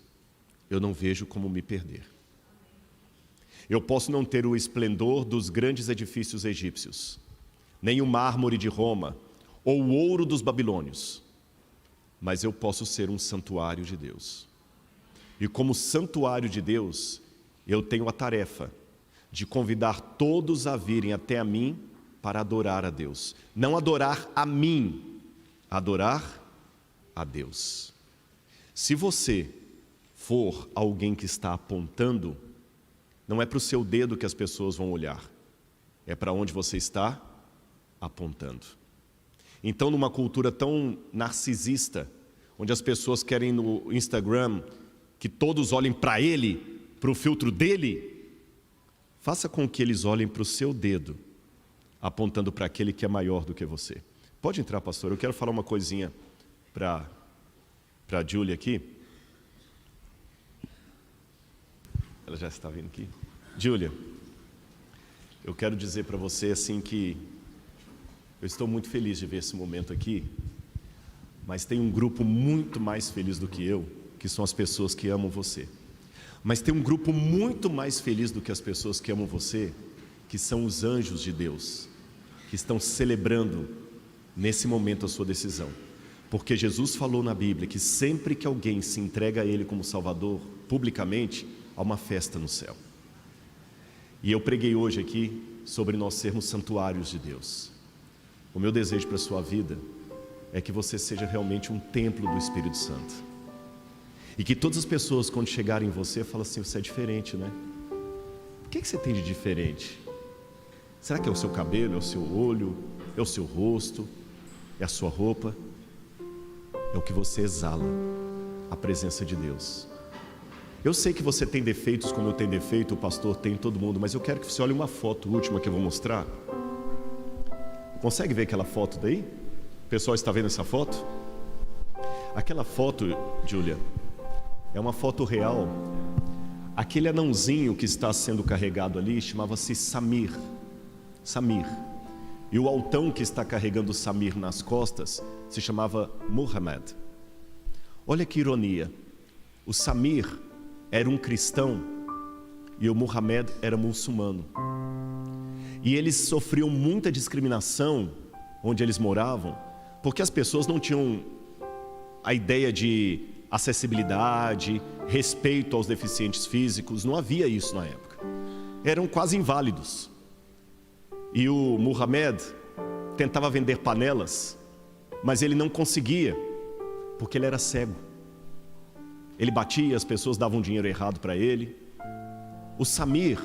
[SPEAKER 2] eu não vejo como me perder. Eu posso não ter o esplendor dos grandes edifícios egípcios, nem o mármore de Roma, ou o ouro dos babilônios, mas eu posso ser um santuário de Deus. E como santuário de Deus, eu tenho a tarefa de convidar todos a virem até a mim para adorar a Deus. Não adorar a mim, adorar a Deus. Se você for alguém que está apontando, não é para o seu dedo que as pessoas vão olhar, é para onde você está apontando. Então, numa cultura tão narcisista, onde as pessoas querem no Instagram que todos olhem para ele, para o filtro dele, faça com que eles olhem para o seu dedo, apontando para aquele que é maior do que você. Pode entrar, pastor, eu quero falar uma coisinha para a Júlia aqui. Ela já está vindo aqui. Júlia, eu quero dizer para você assim que eu estou muito feliz de ver esse momento aqui, mas tem um grupo muito mais feliz do que eu, que são as pessoas que amam você. Mas tem um grupo muito mais feliz do que as pessoas que amam você, que são os anjos de Deus, que estão celebrando nesse momento a sua decisão. Porque Jesus falou na Bíblia que sempre que alguém se entrega a Ele como Salvador, publicamente, há uma festa no céu. E eu preguei hoje aqui sobre nós sermos santuários de Deus. O meu desejo para a sua vida é que você seja realmente um templo do Espírito Santo. E que todas as pessoas, quando chegarem em você, falem assim: você é diferente, né? O que você tem de diferente? Será que é o seu cabelo, é o seu olho, é o seu rosto, é a sua roupa? É o que você exala, a presença de Deus. Eu sei que você tem defeitos como eu tenho defeito, o pastor tem, todo mundo, mas eu quero que você olhe uma foto última que eu vou mostrar. Consegue ver aquela foto daí? O pessoal está vendo essa foto? Aquela foto, Júlia, é uma foto real. Aquele anãozinho que está sendo carregado ali chamava-se Samir. Samir. E o altão que está carregando Samir nas costas se chamava Muhammad. Olha que ironia. O Samir era um cristão e o Muhammad era muçulmano. E eles sofriam muita discriminação onde eles moravam, porque as pessoas não tinham a ideia de acessibilidade, respeito aos deficientes físicos. Não havia isso na época. Eram quase inválidos. E o Muhammad tentava vender panelas, mas ele não conseguia, porque ele era cego. Ele batia, as pessoas davam dinheiro errado para ele. O Samir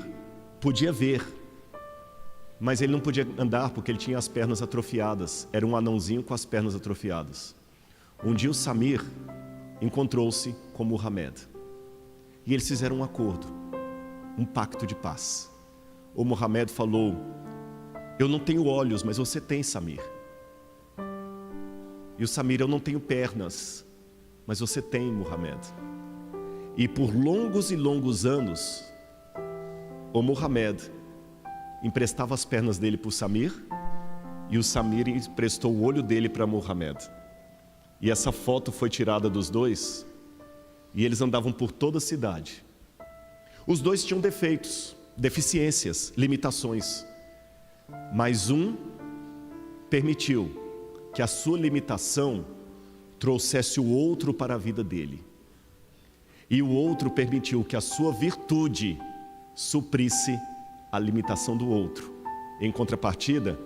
[SPEAKER 2] podia ver, mas ele não podia andar porque ele tinha as pernas atrofiadas. Era um anãozinho com as pernas atrofiadas. Um dia o Samir encontrou-se com Muhammad e eles fizeram um acordo, um pacto de paz. O Muhammad falou: eu não tenho olhos, mas você tem, Samir. E o Samir: eu não tenho pernas, mas você tem, Muhammad. E por longos e longos anos, o Muhammad emprestava as pernas dele para o Samir, e o Samir emprestou o olho dele para Muhammad. E essa foto foi tirada dos dois, e eles andavam por toda a cidade. Os dois tinham defeitos, deficiências, limitações, mas um permitiu que a sua limitação trouxesse o outro para a vida dele, e o outro permitiu que a sua virtude suprisse a limitação do outro. Em contrapartida,